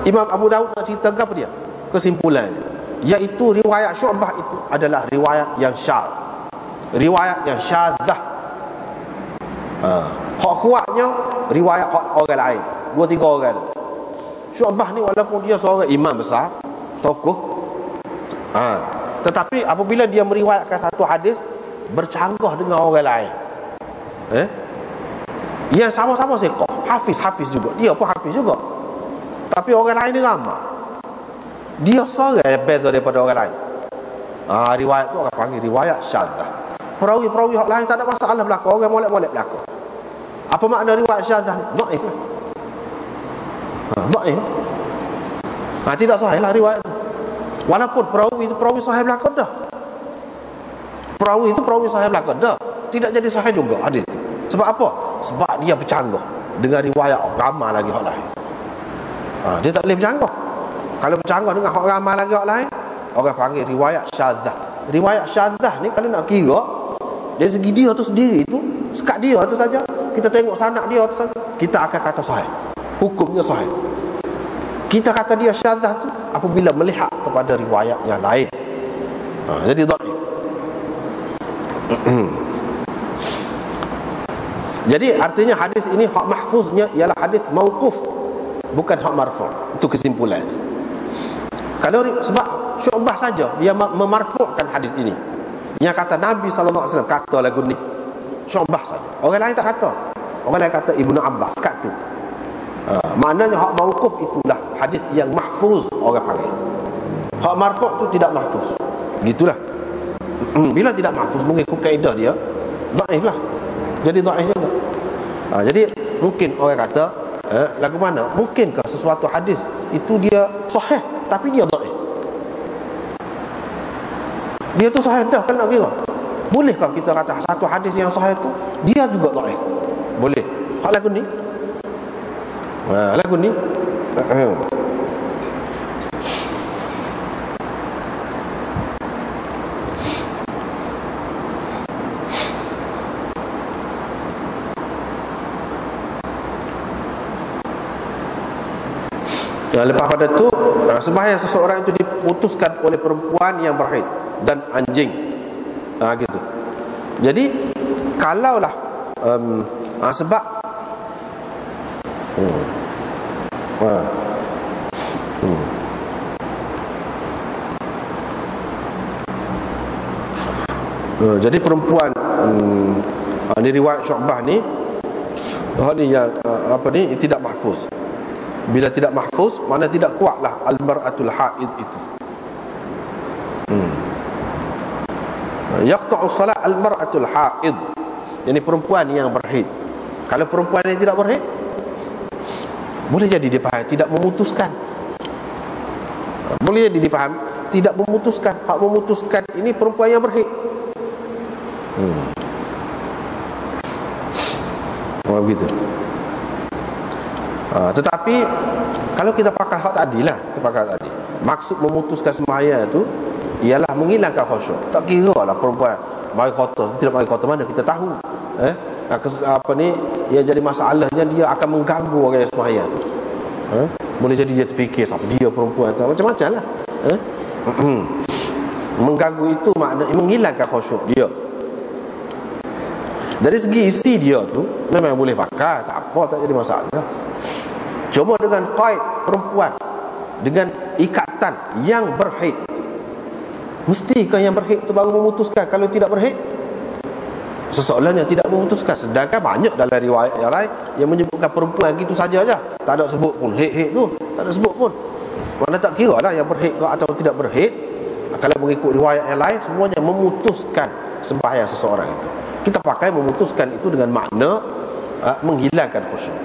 Imam Abu Daud nak cerita apa dia? Kesimpulannya, iaitu riwayat Syu'bah itu adalah riwayat yang syadz, riwayat yang syadzah. Hak kuatnya riwayat orang lain, 2-3 orang. Syu'bah ni walaupun dia seorang imam besar, tokoh, tetapi apabila dia meriwayatkan satu hadis, bercanggah dengan orang lain, yang sama-sama siqah, hafiz juga, dia pun hafiz juga, tapi orang lain dia ramah, dia seorang yang beza daripada orang lain. Riwayat tu orang panggil riwayat syadzah. Perawi-perawi hak lain tak ada masalah belaka, orang molek-molek belaka. Apa makna riwayat syadzah ni? Dhaif lah. Dhaif. Tidak sahih lah riwayat tu. Walaupun perawi itu perawi sahih belaka dah. Perawi itu perawi sahih belaka dah, tidak jadi sahih juga hadis. Sebab apa? Sebab dia bercanggah dengan riwayat ramai lagi hak lain. Dia tak boleh bercanggah. Kalau bercanggah dengan hak ramai lagi hak lain, orang panggil riwayat syadzah. Riwayat syadzah ni kalau nak kira dari segi dia tu sendiri tu, sekat dia tu saja, kita tengok sanad dia tu saja, kita akan kata sahih, hukumnya sahih. Kita kata dia syadzah tu apabila melihat kepada riwayat yang lain. Jadi dhaif. Jadi artinya hadis ini hak mahfuznya ialah hadis mauquf, bukan hak marfu'. Itu kesimpulannya. Kalau sebab Syu'bah saja dia memarfu'kan hadis ini, yang kata Nabi SAW kata lagu ni, Syu'bah saja, orang lain tak kata. Orang lain kata Ibnu Abbas kata. Maknanya hak mauquf itulah hadis yang mahfuz orang panggil. Hak marfu' tu tidak mahfuz. Gitulah. Bila tidak mahfuz mengikut kaedah dia, dhaif lah. Jadi dhaif juga. Jadi mungkin orang kata, lagu mana? Mungkinkah sesuatu hadis itu dia sahih tapi dia dhaif? Dia tu sahih dah kan nak kira. Bolehkah kita kata satu hadis yang sahih tu dia juga dhaif? Boleh. Hak lagu ni. Lagu ni. Lepas pada tu sembahyang seseorang itu diputuskan oleh perempuan yang berhaid dan anjing. Gitu. Jadi kalaulah sebab jadi perempuan ni riwayat Syu'bah ni yang tidak mahfuz. Bila tidak mahfuz, mana tidak kuatlah al-mar'atul haid itu. Yaqta'u salat al-mar'atul haid. Jadi perempuan yang berhaid. Kalau perempuan yang tidak berhaid, boleh jadi dia faham tidak memutuskan. Boleh jadi dia faham tidak memutuskan. Hak memutuskan ini perempuan yang berhaid. Begitu. Tetapi kalau kita pakai hak tadi lah, maksud memutuskan sembahyang itu ialah menghilangkan khusyuk. Tak kira lah perempuan mari kotor, tidak mari kotor, mana kita tahu yang jadi masalahnya dia akan mengganggu orang yang sembahyang tu. Boleh jadi dia terfikir siapa dia perempuan tu, macam-macam lah. Mengganggu itu maknanya menghilangkan khusyuk dia. Dari segi isi dia tu memang boleh pakai, tak apa, tak jadi masalah. Cuma dengan qaid perempuan, dengan ikatan yang berhaid, mestikah yang berhaid itu baru memutuskan? Kalau tidak berhaid, seseorang yang tidak memutuskan. Sedangkan banyak dalam riwayat yang lain yang menyebutkan perempuan gitu saja aja, tak ada sebut pun haid tu, tak ada sebut pun. Mana tak kira lah yang berhaid atau tidak berhaid. Kalau mengikut riwayat yang lain, semuanya memutuskan sembahyang seseorang itu. Kita pakai memutuskan itu dengan makna menghilangkan khusyuk.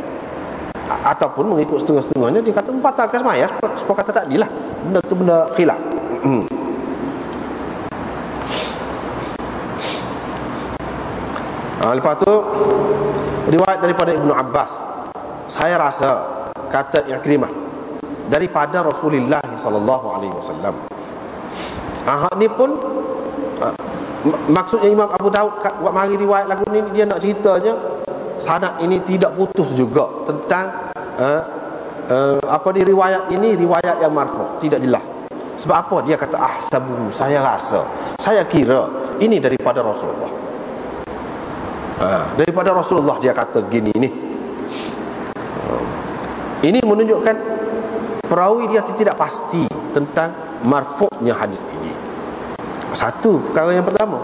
Ataupun mengikut setengah-setengahnya dia kata membatalkan sembahyang. Sebab kata tadi lah, benda tu benda khilaf. Lepas tu riwayat daripada Ibnu Abbas, saya rasa kata Ikrimah daripada Rasulullah sallallahu alaihi wasallam. Hak ni pun maksudnya Imam Abu Daud buat mari riwayat lagu ni, dia nak ceritanya sanad ini tidak putus juga tentang di riwayat ini, riwayat yang marfu', tidak jelas. Sebab apa? Dia kata ahsabu, saya rasa, saya kira ini daripada Rasulullah. Daripada Rasulullah dia kata gini ni. Ini menunjukkan perawi dia tidak pasti tentang marfu'nya hadis ini. Satu perkara yang pertama.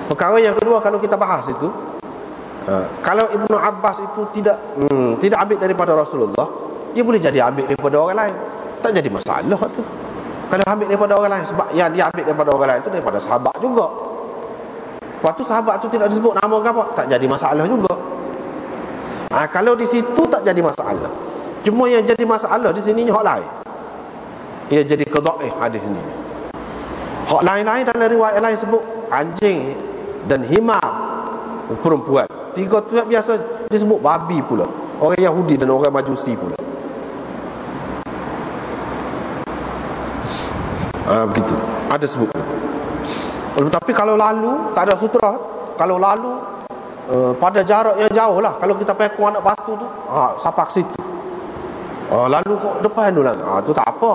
Perkara yang kedua, kalau kita bahas itu, kalau Ibnu Abbas itu tidak ambil daripada Rasulullah, dia boleh jadi ambil daripada orang lain, tak jadi masalah tu. Kalau ambil daripada orang lain, sebab yang dia ambil daripada orang lain itu daripada sahabat juga. Waktu sahabat tu tidak disebut nama ke apa, tak jadi masalah juga. Kalau di situ tak jadi masalah. Cuma yang jadi masalah di sini hak lain. Ia jadi qada'ih hadis ini. Hak lain-lain dalam riwayat lain sebut anjing dan himar perempuan. Tiga tu biasa disebut babi pula. Orang Yahudi dan orang Majusi pula. Begitu. Ada sebut. Tapi kalau lalu tak ada sutra. Kalau lalu pada jarak yang jauh lah, kalau kita pekong anak batu tu, sapak situ. Lalu kok depan tu lah, tu tak apa.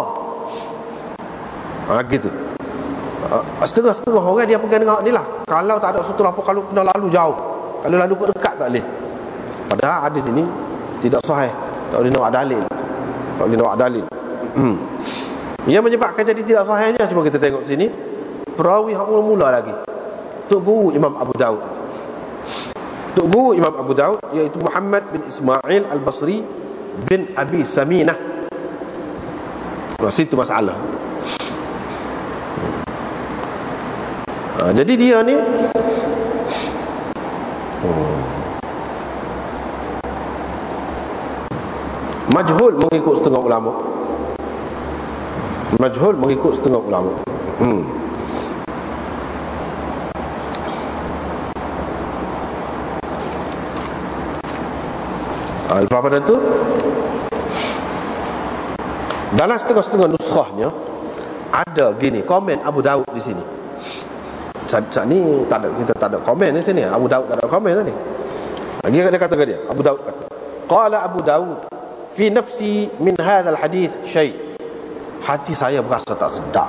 Gitu. Setengah-setengah orang dia pegang dengan ni lah. Kalau tak ada sutra apa, kalau kena lalu jauh, kalau lalu kok dekat tak boleh. Padahal hadis ini tidak sahih, tak boleh nak dalil. Tak boleh nak dalil. Yang menyebabkan jadi tidak sahihnya, cuba kita tengok sini. Perawi yang mula-mula lagi, Tok Guru Imam Abu Daud. Tok Guru Imam Abu Daud iaitu Muhammad bin Ismail Al-Basri bin Abi Saminah. Situ masalah. Jadi dia ni majhul mengikut setengah ulama. Majhul mengikut setengah ulama. Lepas pada tu, dalam setengah-setengah nuskhahnya ada gini komen Abu Daud di sini. Saat ni kita tak ada komen di sini. Abu Daud tak ada komen tadi. Lagi dia kata ke dia, Abu Daud kata, qala Abu Daud fi nafsi min hadzal hadis syai'. Hati saya berasa tak sedap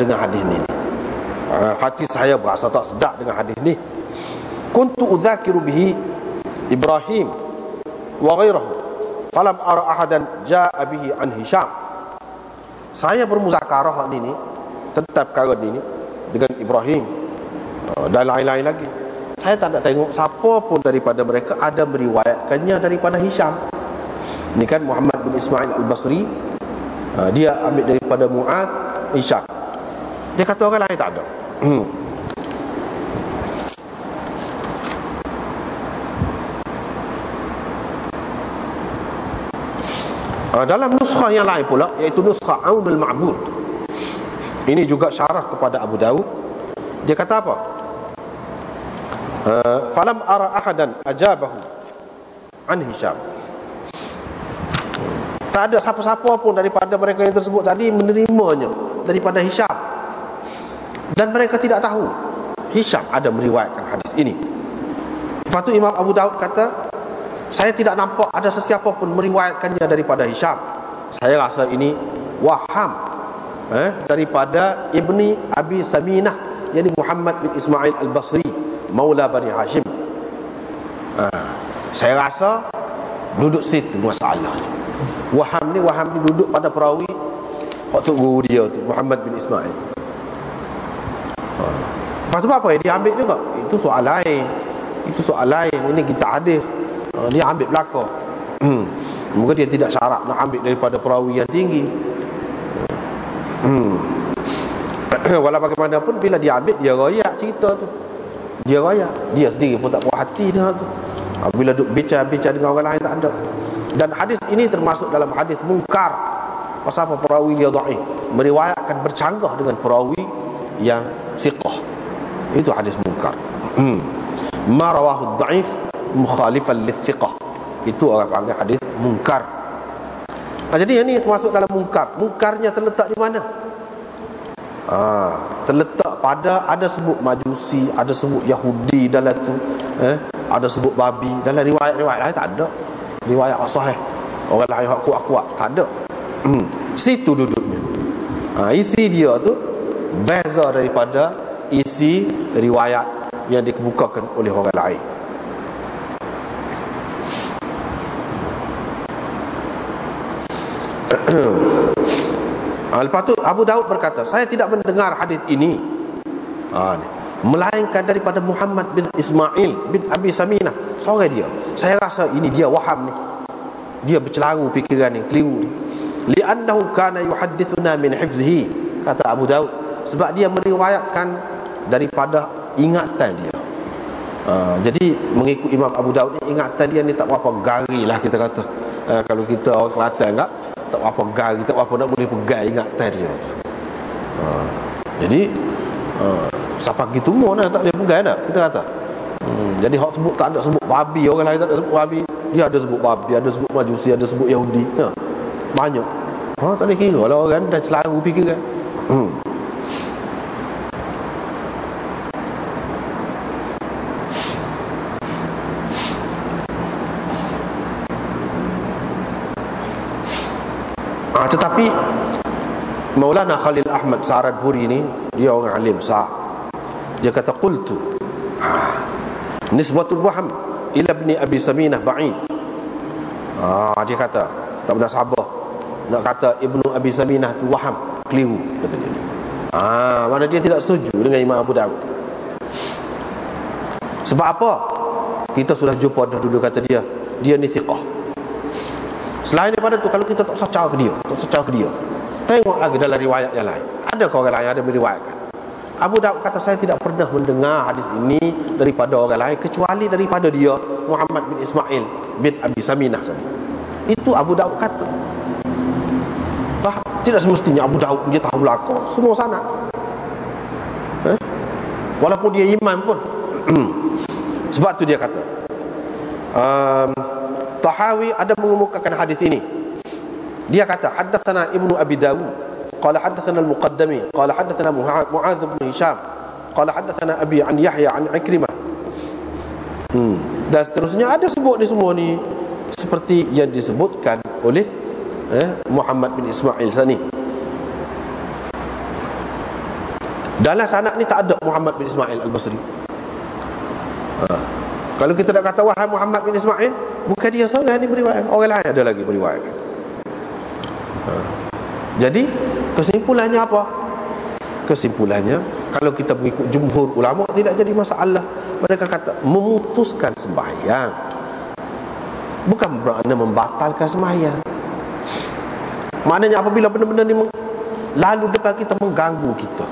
dengan hadis ni. Hati saya berasa tak sedap dengan hadis ni. Kuntu udzakiru bihi Ibrahim wa ghairahu falam ara ahadan jaa bihi an Hisham. Saya bermuzakarah ni tentang perkara ni dengan Ibrahim dan lain-lain lagi. Saya tak nak tengok siapa pun daripada mereka ada meriwayatkannya daripada Hisham. Ini kan Muhammad bin Ismail Al-Basri, dia ambil daripada Mu'ad Hisham. Dia kata orang lain tak ada. Dalam nuskhah yang lain pula, iaitu nuskhah Aunul Ma'bud, ini juga syarah kepada Abu Daud. Dia kata apa? Falam ara ahadan ajabahu an Hisham. Tak ada siapa-siapa pun daripada mereka yang tersebut tadi menerimanya daripada Hisham. Dan mereka tidak tahu Hisham ada meriwayatkan hadis ini. Lepas tu Imam Abu Daud kata, saya tidak nampak ada sesiapa pun meriwayatkannya daripada Hisham. Saya rasa ini waham daripada Ibni Abi Saminah, yakni Muhammad bin Ismail Al-Basri, Maula Bani Hashim. Saya rasa duduk situ masalah. Waham ni duduk pada perawi waktu guru dia tu, Muhammad bin Ismail. Lepas tu apa? Dia ambil juga. Itu soal lain. Ini kita hadis. Dia ambil belakang. Mungkin dia tidak syarat nak ambil daripada perawi yang tinggi. Walau bagaimanapun, bila dia ambil, dia royak cerita tu. Dia royak. Dia sendiri pun tak puas hati dengan tu. Bila duk bicara dengan orang lain, tak ada. Dan hadis ini termasuk dalam hadis mungkar. Pasal apa? Perawi dia dhaif, meriwayatkan bercanggah dengan perawi yang siqah. Itu hadis mungkar. Ma rawahu dhaif mukhalifan lithiqah. Itu orang panggil hadis mungkar. Jadi ini termasuk dalam mungkar. Mungkarnya terletak di mana? Terletak pada, ada sebut Majusi, ada sebut Yahudi dalam tu, ada sebut babi. Dalam riwayat-riwayat lain tak ada. Riwayat sahih, orang lain kuat-kuat tak ada. Situ duduknya. Isi dia tu beza daripada isi riwayat yang dikemukakan oleh orang lain. Lepas tu Abu Daud berkata, saya tidak mendengar hadis ini melainkan daripada Muhammad bin Ismail bin Abi Saminah, seorang dia. Saya rasa ini dia waham ni, dia bercelaru fikiran ni, keliru ni. Li'annahu kana yuhaddithuna min hifzihi, kata Abu Daud, sebab dia meriwayatkan daripada ingatan dia. Jadi mengikut Imam Abu Daud ni, ingatan dia ni tak berapa gari lah kita kata. Kalau kita orang Kelantan tak berapa gari, tak berapa nak boleh pegang ingatan dia. Jadi siapa gitu mau tak boleh pegang tak kita kata. Jadi hak sebut tak ada sebut babi, orang lain tak ada sebut babi, dia ada sebut babi, ada sebut Majusi, ada sebut Yahudi. Banyak. Tak boleh kira lah, orang dah celaru fikiran. Tetapi Maulana Khalil Ahmad Sa'radburi ni, dia orang alim besar. Dia kata qultu nisbatul waham ila ibni Abi Saminah ba'id. Dia kata tak benar sabar nak kata Ibnu Abi Saminah tu waham, keliru, kata dia. Mana dia tidak setuju dengan Imam Abu Daud. Sebab apa? Kita sudah jumpa dah dulu, kata dia ni thiqah. Selain daripada tu, kalau kita tak secah ke dia, tengok lagi dalam riwayat yang lain. Adakah orang lain ada meriwayatkan? Abu Daud kata, saya tidak pernah mendengar hadis ini daripada orang lain kecuali daripada dia, Muhammad bin Ismail bin Abi Saminah tadi. Itu Abu Daud kata. Tidak semestinya Abu Daud dia tahu belakang semua sanad. Walaupun dia imam pun. Sebab tu dia kata, Tahawi ada mengemukakan hadis ini. Dia kata, haddatsana Ibnu Abi Dawud qala haddatsana al-Muqaddami qala haddatsana Mu'adz bin Hisham qala haddatsana Abi an Yahya an Ikrimah. Dan seterusnya ada sebut ni semua ni seperti yang disebutkan oleh Muhammad bin Ismail sani. Dalam sanad ni tak ada Muhammad bin Ismail Al-Basri. Kalau kita nak kata wahai Muhammad bin Ismail, bukan dia seorang ni beriwayat, orang lain ada lagi beriwayat. Jadi kesimpulannya apa? Kesimpulannya, kalau kita mengikut jumhur ulama, tidak jadi masalah. Mereka kata memutuskan sembahyang bukan bermakna membatalkan sembahyang. Maknanya apabila benda-benda ni lalu depan kita, mengganggu kita,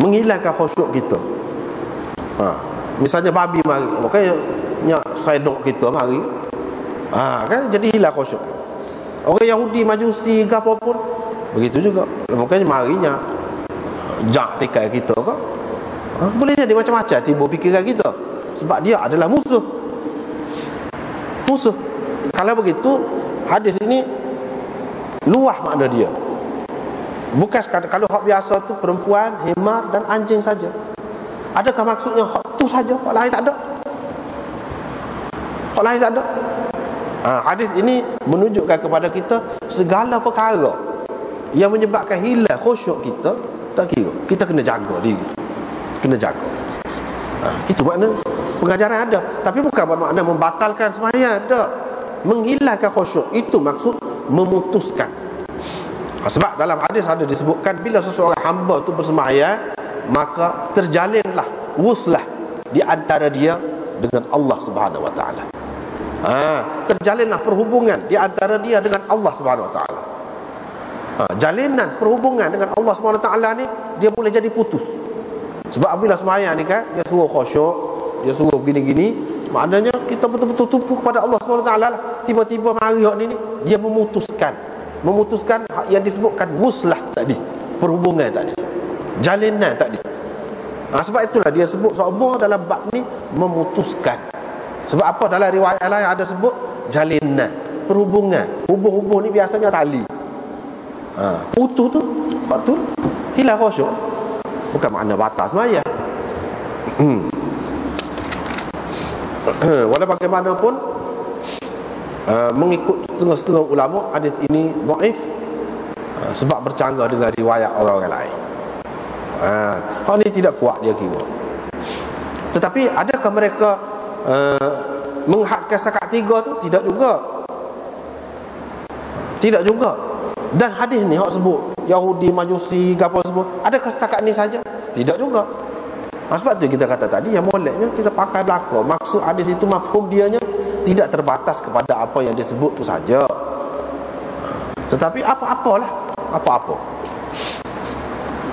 menghilangkan khusyuk kita. Misalnya babi mari, makanya sedok kita mari, kan jadi hilang khusyuk. Orang Yahudi, Majusi ke apa pun begitu juga. Makanya marinya jak tikai kita ke, boleh jadi macam-macam timbul fikiran kita, sebab dia adalah musuh. Kalau begitu, hadis ini luah makna dia. Bukan sekadar kalau hak biasa tu perempuan, himar dan anjing saja. Adakah maksudnya hak tu saja, hak lain tak ada? Hak lain tak ada. Hadis ini menunjukkan kepada kita segala perkara yang menyebabkan hilang khusyuk kita, tak kira, kita kena jaga diri, kena jaga. Itu makna pengajaran ada. Tapi bukan bermakna membatalkan sembahyang, tak. Menghilangkan khusyuk, itu maksud memutuskan. Sebab dalam hadis ada disebutkan, bila seseorang hamba tu bersembahyang, maka terjalinlah wuslah di antara dia dengan Allah Subhanahu wa taala. Terjalinlah perhubungan di antara dia dengan Allah Subhanahu wa taala. Jalinan perhubungan dengan Allah Subhanahu wa taala ni dia boleh jadi putus. Sebab bila sembahyang ni kan, dia suruh khusyuk, dia suruh gini-gini, maknanya kita betul-betul tumpu kepada Allah Subhanahu wa taala. Tiba-tiba mari hak ni dia memutuskan yang disebutkan wuslah tadi, perhubungan tadi, jalinan tadi. Sebab itulah dia sebut semua dalam bab ni memutuskan. Sebab apa? Dalam riwayat lain ada sebut jalinan, perhubungan. Hubung-hubung ni biasanya tali. Putus tu, waktu hilang khusyuk, bukan makna batal sembahyang. Walau bagaimanapun, mengikut setengah-setengah ulama, hadis ini dhaif sebab bercanggah dengan riwayat orang-orang lain. Hal ni tidak kuat dia kira. Tetapi adakah mereka menghadkan setakat 3 tu? Tidak juga. Tidak juga. Dan hadis ni hak sebut Yahudi, Majusi, apa semua, adakah setakat ni saja? Tidak juga. Sebab tu kita kata tadi, yang moleknya kita pakai belaka. Maksud hadis itu, mafhum dianya tidak terbatas kepada apa yang disebut tu saja, tetapi apa-apalah, apa-apa.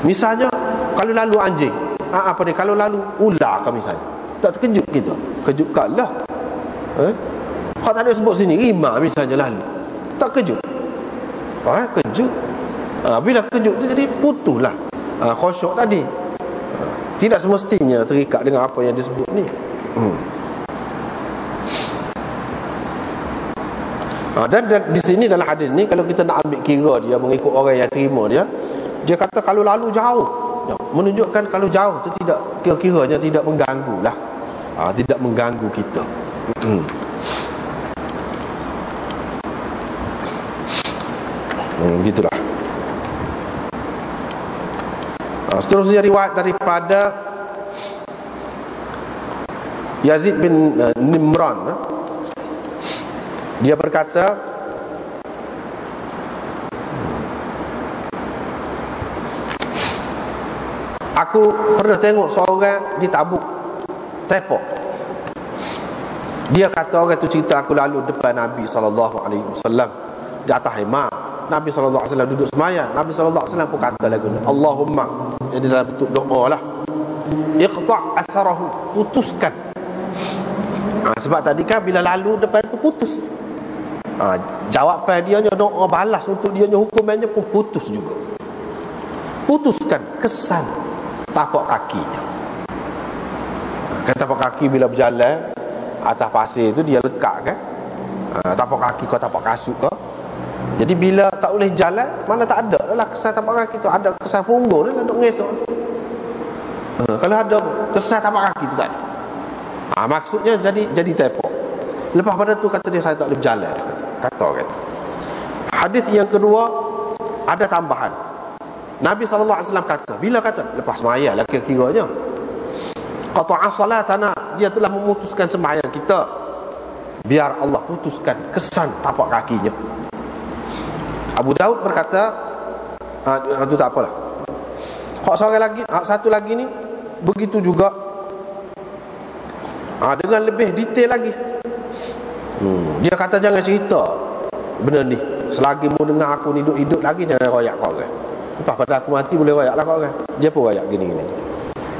Misalnya kalau lalu anjing, apa ni, kalau lalu ular ke misalnya, tak terkejut kita? Kejutkanlah. Hak tak ada sebut sini, rimah misalnya lalu, tak kejut? Kejut. Bila kejut tu jadi putuslah khusyuk tadi. Tidak semestinya terikat dengan apa yang disebut ni. Dan di sini dalam hadis ni, kalau kita nak ambil kira dia, mengikut orang yang terima dia kata kalau lalu jauh, menunjukkan kalau jauh tu tidak, kira-kiranya tidak mengganggu lah, tidak mengganggu kita. Gitulah. Seterusnya riwayat daripada Yazid bin Nimran. Dia berkata, aku pernah tengok seorang di Tabuk tepok. Dia kata, orang tu cerita, aku lalu depan Nabi SAW di atas hemah. Nabi SAW duduk semaya. Nabi SAW pun kata lagu ni, Allahumma, jadi dalam bentuk doa lah, iqta' atharahu, putuskan. Sebab tadi kan bila lalu depan tu putus. Jawapan dia doa balas untuk dia hukumannya pun putus juga. Putuskan kesan tapak kakinya. Kata tapak kaki bila berjalan atas pasir tu dia lekat kan. Tapak kaki kau tapak kasut kau. Jadi bila tak boleh jalan, mana tak ada lah kesan tapak kaki tu, ada kesan punggung dia nak ngesok. Kalau ada kesan tapak kaki tu tak ada. Maksudnya jadi tepok. Lepas pada tu kata dia, saya tak boleh berjalan. Kata. Hadis yang kedua ada tambahan. Nabi SAW kata, bila kata lepas sembahyang lah kira-kiranya, qata'a salatana, dia telah memutuskan sembahyang kita, biar Allah putuskan kesan tapak kakinya. Abu Daud berkata, itu tak apalah. Satu lagi ni begitu juga, dengan lebih detail lagi. Dia kata jangan cerita benda ni selagi mu dengar aku ni hidup lagi, jangan royak kau orang. Lepas pada aku mati boleh royak lah kau orang. Dia pun royak gini.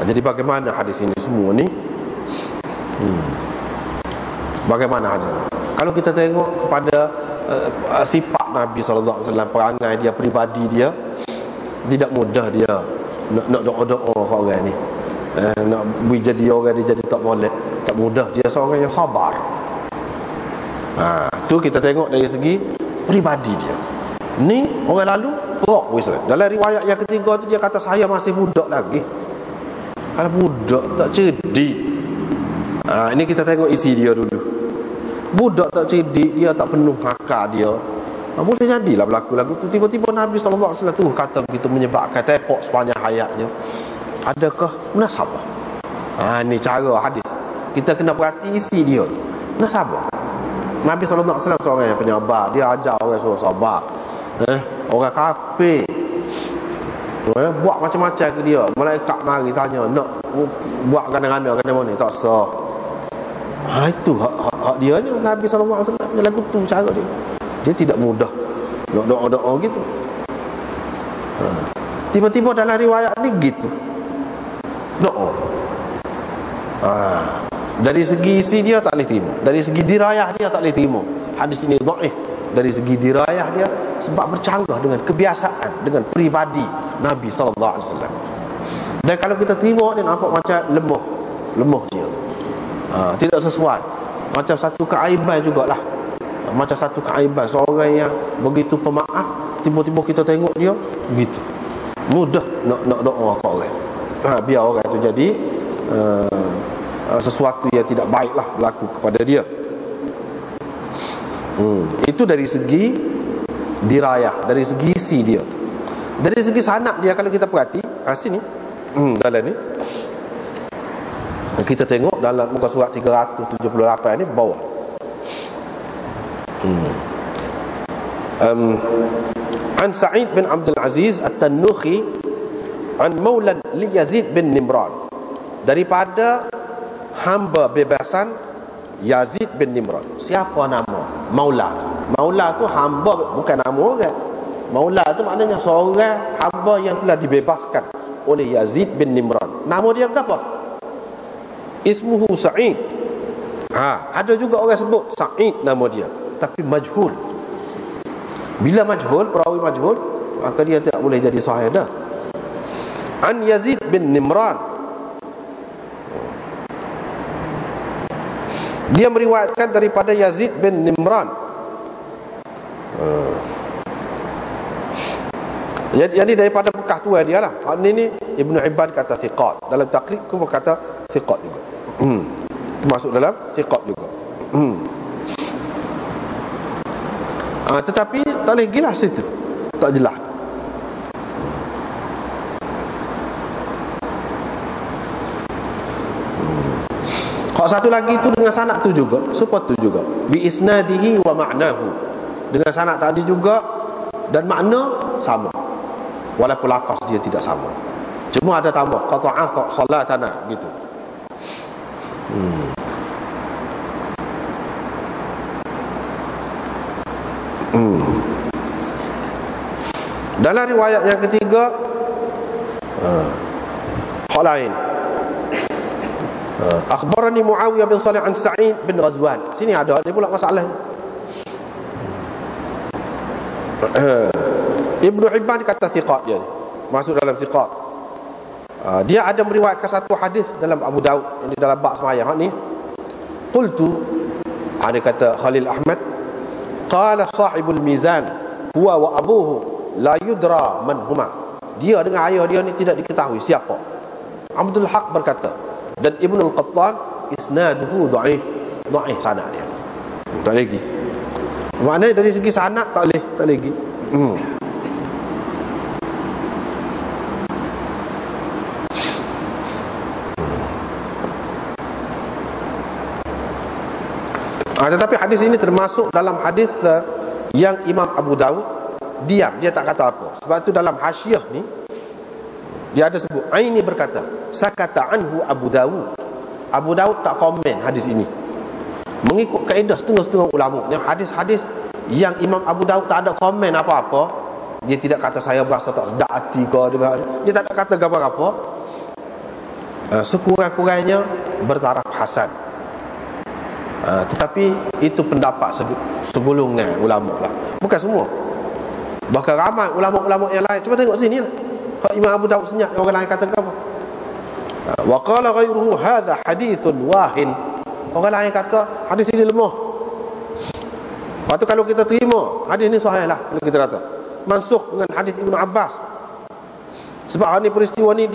Jadi bagaimana hadis ini semua ni? Bagaimana hadis? Kalau kita tengok kepada sifat Nabi SAW, perangai dia, peribadi dia, tidak mudah dia nak doa-doa kau orang ni. Nak jadi orang dia jadi tak boleh, tak mudah. Dia seorang yang sabar. Tu kita tengok dari segi peribadi dia. Ni orang lalu rock wis. Dalam riwayat yang ketiga tu dia kata, saya masih budak lagi. Kalau budak tak cerdik. Ini kita tengok isi dia dulu. Budak tak cerdik, dia tak penuh akal dia. Boleh jadilah berlaku lagu tu. Tiba-tiba Nabi SAW tu kata begitu, menyebabkan tepok sepanjang hayatnya. Adakah munasabah? Ni cara hadis. Kita kena perhati isi dia. Munasabah. Nabi SAW seorang yang penyabar. Dia ajar orang suruh sabar. Orang kafir buat macam-macam ke dia, malaikat mari tanya nak buat gana-gana mana, tak sah. Itu hak dia ni. Nabi SAW punya lagu tu cara dia. Dia tidak mudah nak doa-doa gitu. Tiba-tiba dalam riwayat ni gitu doa. Dari segi isi dia tak boleh terima, dari segi dirayah dia tak boleh terima. Hadis ini dhaif dari segi dirayah dia, sebab bercanggah dengan kebiasaan, dengan peribadi Nabi SAW. Dan kalau kita terima, dia nampak macam lemah dia, tidak sesuai. Macam satu keaiban jugalah. Macam satu keaiban seorang yang begitu pemaaf, tiba-tiba kita tengok dia begitu mudah nak doa kat orang. Biar orang itu jadi sesuatu yang tidak baiklah berlaku kepada dia. Itu dari segi dirayah, dari segi isi dia. Dari segi sanad dia, kalau kita perhati sini, dalam ni kita tengok dalam muka surat 378 ni bawah. An Sa'id bin Abdul Aziz At-Tannuhi an Maulan li Yazid bin Nimran, daripada hamba bebasan Yazid bin Nimran. Siapa nama Maula? Maula tu hamba, bukan nama orang. Maula tu maknanya seorang hamba yang telah dibebaskan oleh Yazid bin Nimran. Nama dia apa? Ismuhu Sa'id. Ada juga orang sebut Sa'id nama dia, tapi majhul. Bila majhul, perawi majhul, maka dia tidak boleh jadi sahih dah. An Yazid bin Nimran, dia meriwayatkan daripada Yazid bin Nimran. Jadi daripada bekas tua dia lah. Ini Ibn Hibban kata thiqat. Dalam takrib pun kata thiqat juga. Masuk dalam thiqat juga. Tetapi tak boleh gilas situ, tak jelas. Kalau satu lagi tu dengan sanad tu juga, support tu juga, bi isnadihi wa ma'nahu, dengan sanad tadi juga dan makna sama, walaupun lafaz dia tidak sama. Cuma ada tambah qata'a salatana gitu. Dalam riwayat yang ketiga, hal lain. Akhbarani Muawiyah bin Salih an Sa'id bin Ghazwan. Sini ada ni pula masalah. Ibnu Hibban kata thiqat dia, masuk dalam thiqat. Dia ada meriwayatkan satu hadis dalam Abu Daud, ini dalam bab sembahyang ni. Qultu, dia kata Khalil Ahmad, qala sahibul mizan huwa wa abuhu la yudra man huma. Dia dengan ayah dia ni tidak diketahui siapa. Abdul Haq berkata, dan Ibnu Al-Qattan isnaduhu dhaif, dhaif sanad dia. Tak lagi. Maknanya dari segi sanad tak lagi. Tetapi hadis ini termasuk dalam hadis yang Imam Abu Daud diam, dia tak kata apa. Sebab itu dalam hasyiah ni dia ada sebut, Aini berkata, sakata anhu Abu Daud. Abu Daud tak komen hadis ini. Mengikut kaedah setengah-setengah ulama, yang hadis-hadis yang Imam Abu Daud tak ada komen apa-apa, dia tidak kata saya berasa tak sedap hati ke, dia tak kata apa-apa. Sekurang-kurangnya bertaraf hasan. Tetapi itu pendapat segolongan ulama lah, bukan semua. Bahkan ramai ulama-ulama yang lain. Cuba tengok sini lah, Imam Abu Daud senyap, orang lain kata apa? Wa qala ghairuhu hadha hadithun wahin. Orang lain kata hadis ini lemah. Lepas tu kalau kita terima hadis ni sahih lah, kalau kita kata mansukh dengan hadis Ibnu Abbas. Sebab ni peristiwa ni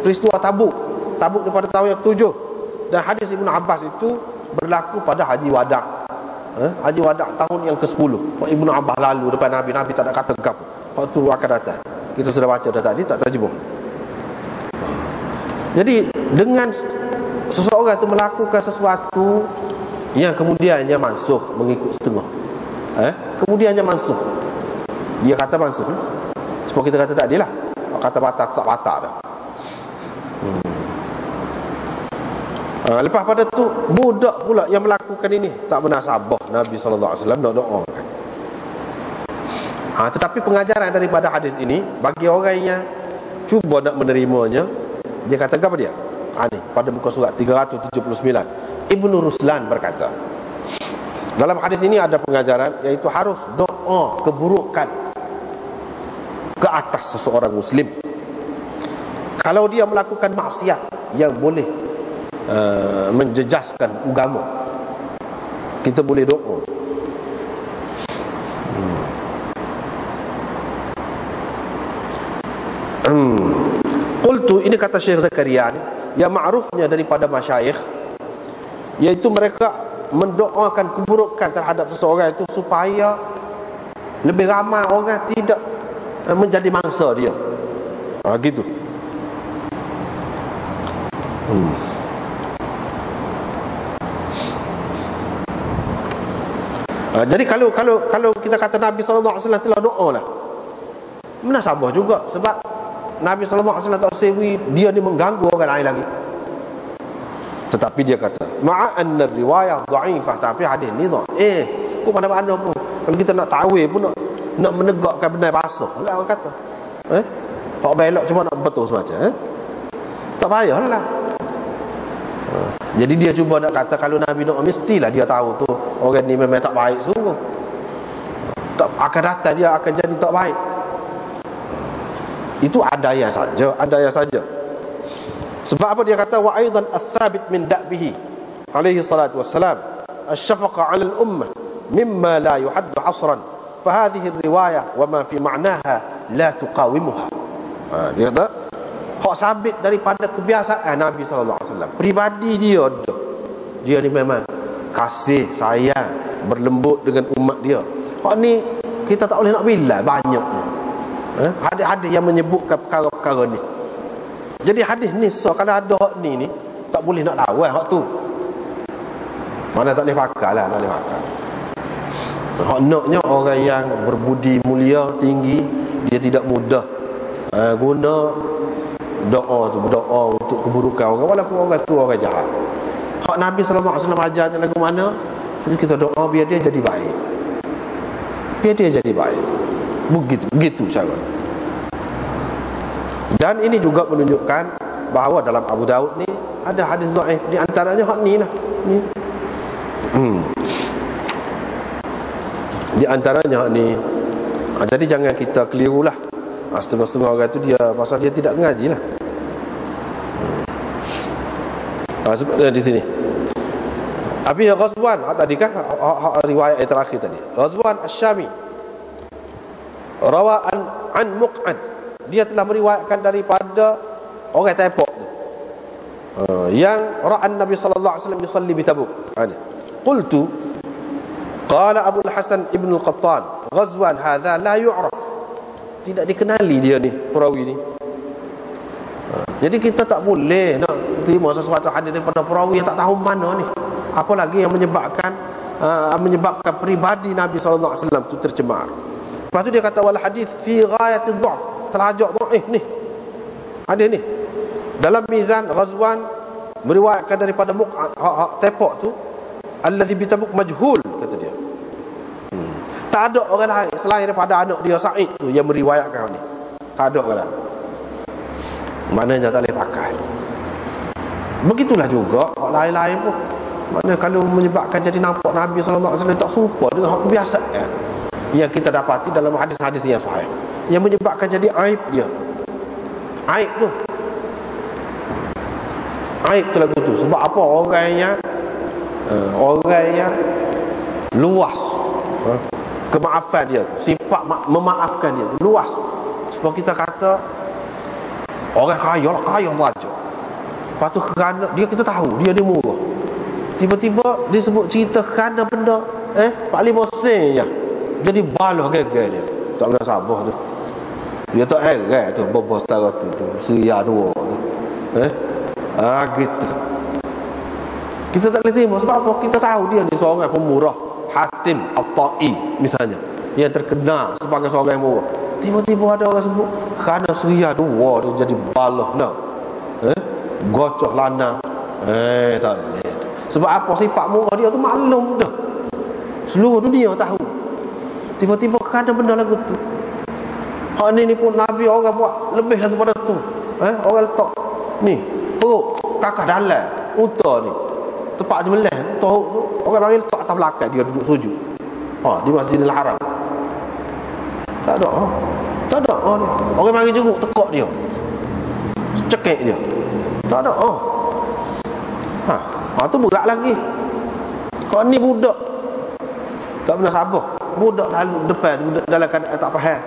peristiwa Tabuk daripada tahun yang ke-7. Dan hadis Ibnu Abbas itu berlaku pada Haji Wada'. Haji Wada' tahun yang ke-10. Ibnu Abbas lalu depan Nabi tak ada kata gap. Waktu akan datang. Kita sudah baca dah tadi, tak terjemah. Jadi dengan seseorang itu melakukan sesuatu yang kemudiannya mansuh mengikut setengah, kemudiannya mansuh, dia kata mansuh, seperti kita kata tadi lah, kata batak tak batak dah. Lepas pada tu budak pula yang melakukan ini tak bernasabah Nabi SAW nak doakan. Tetapi pengajaran daripada hadis ini bagi orang yang cuba nak menerimanya, dia kata apa dia? Ni pada muka surat 379, Ibnu Ruslan berkata, dalam hadis ini ada pengajaran, iaitu harus doa keburukan ke atas seseorang muslim. Kalau dia melakukan maksiat yang boleh menjejaskan agama, kita boleh doa. Qultu, ini kata Syekh Zakaria ni, yang ma'rufnya daripada masyayikh, iaitu mereka mendoakan keburukan terhadap seseorang itu supaya lebih ramai orang tidak menjadi mangsa dia. Gitu. Jadi kalau kita kata Nabi SAW telah doa lah, menasabah juga. Sebab Nabi SAW tak sewi dia ni mengganggu orang lain lagi. Tetapi dia kata ma'anna riwayah dha'ifah, tapi hadis ni kau mana-mana pun kalau kita nak ta'wil pun nak menegakkan benar basah lah orang kata. Tak belok cuma nak betul semacam. Tak payahlah. Jadi dia cuba nak kata kalau Nabi doa mestilah dia tahu tu orang ni memang tak baik sungguh. Tak akan datang dia akan jadi tak baik. Itu adaya saja. Sebab apa dia kata, wa aidan ats-tsabit min da'bihi alaihi salatu wassalam asy-syafaqa 'ala al-ummah mimma la yuhaddu 'asran fa hadhihi ar-riwayah wa ma fi ma'naha la tuqawimuha. Dia kata hak sabit daripada kebiasaan Nabi sallallahu alaihi wasallam, pribadi dia ni memang kasih sayang berlembut dengan umat dia. Hak ni kita tak boleh nak bilang banyaknya. Hadis yang menyebutkan perkara-perkara ni. Jadi hadis ni kalau ada hak ni tak boleh nak lawan hak tu. Mana tak boleh pakai lah, tak boleh pakai. Hak naknya orang yang berbudi mulia tinggi, dia tidak mudah guna doa untuk keburukan orang, walaupun orang tu orang jahat. Hak Nabi SAW ajarnya lagu mana? Jadi kita doa biar dia jadi baik. Biar dia jadi baik. Begitu cara. Dan ini juga menunjukkan bahawa dalam Abu Daud ni ada hadis dhaif, di antaranya hak ni lah. Ni. Di antaranya hak ni. Jadi jangan kita kelirulah. Setengah-setengah orang tu dia pasal dia tidak mengaji lah. Sebab di sini. Abi Ghazwan tadi kan riwayat yang terakhir tadi. Ghazwan Asy-Syami rawa an Muq'ad, dia telah meriwayatkan daripada orang Tepok tu, yang ra'an Nabi sallallahu alaihi wasallam yusalli bi Tabuk. Qultu qala Abu al-Hasan ibn al-Qattan Ghazwan hadha la yu'raf, tidak dikenali dia ni perawi ni. Jadi kita tak boleh nak terima sesuatu hadis daripada perawi yang tak tahu mana ni, apalagi yang menyebabkan peribadi Nabi sallallahu alaihi wasallam tu tercemar. Lepas tu dia kata wal hadis fi ghayatid dha'f, terajak dhaif ni hadis ni. Dalam mizan Ghazwan meriwayatkan daripada Tepok tu allazi bi Tabuk majhul, kata dia. Tak ada orang lain selain daripada anak dia Sa'id tu yang meriwayatkan ni. Tak ada orang lain. Maknanya tak boleh pakai. Begitulah juga hak lain-lain pun. Maknanya kalau menyebabkan jadi nampak Nabi sallallahu alaihi wasallam tak serupa dengan hak kebiasaan yang kita dapati dalam hadis-hadis yang sahih, yang menyebabkan jadi aib dia. Aib tu lagu tu. Sebab apa? Orang yang luas kemaafan dia, sifat memaafkan dia luas. Sebab kita kata orang kaya lah, kaya saja. Lepas tu kerana dia, kita tahu dia murah, tiba-tiba disebut cerita kerana benda 45 sen je jadi balah gegar dia. Tak pernah sabar tu. Dia tak heran tu bobos setara tu Seria 2 tu. Gitu. Kita tak boleh terima. Sebab apa? Kita tahu dia ni seorang pemurah. Hatim At-Ta'i misalnya, yang terkenal sebagai seorang yang murah. Tiba-tiba ada orang sebut kerana Seria 2 dia jadi balah nak gocoh lana. Tak boleh. Sebab apa? Sifat murah dia tu maklum dah, seluruh dunia tahu. Tiba-tiba kerana benda lagu tu. Hak ni pun Nabi orang buat lebih lagi pada tu. Orang letak ni perut kakak dalam unta ni, tempat jemelah tu, orang panggil letak atas belakang, dia duduk sujud di Masjidil Haram. Tak ada. Ni orang mari jeruk tekak dia, cekik dia. Tak ada. Tu berat lagi. Kau ni budak tak pernah sabar, budak lalu depan, budak dalam keadaan tak faham.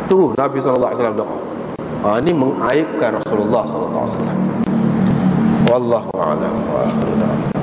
Tu Nabi sallallahu alaihi wasallam doa. Ini mengaibkan Rasulullah sallallahu alaihi wasallam. Wallahu a'lam wa akhiru.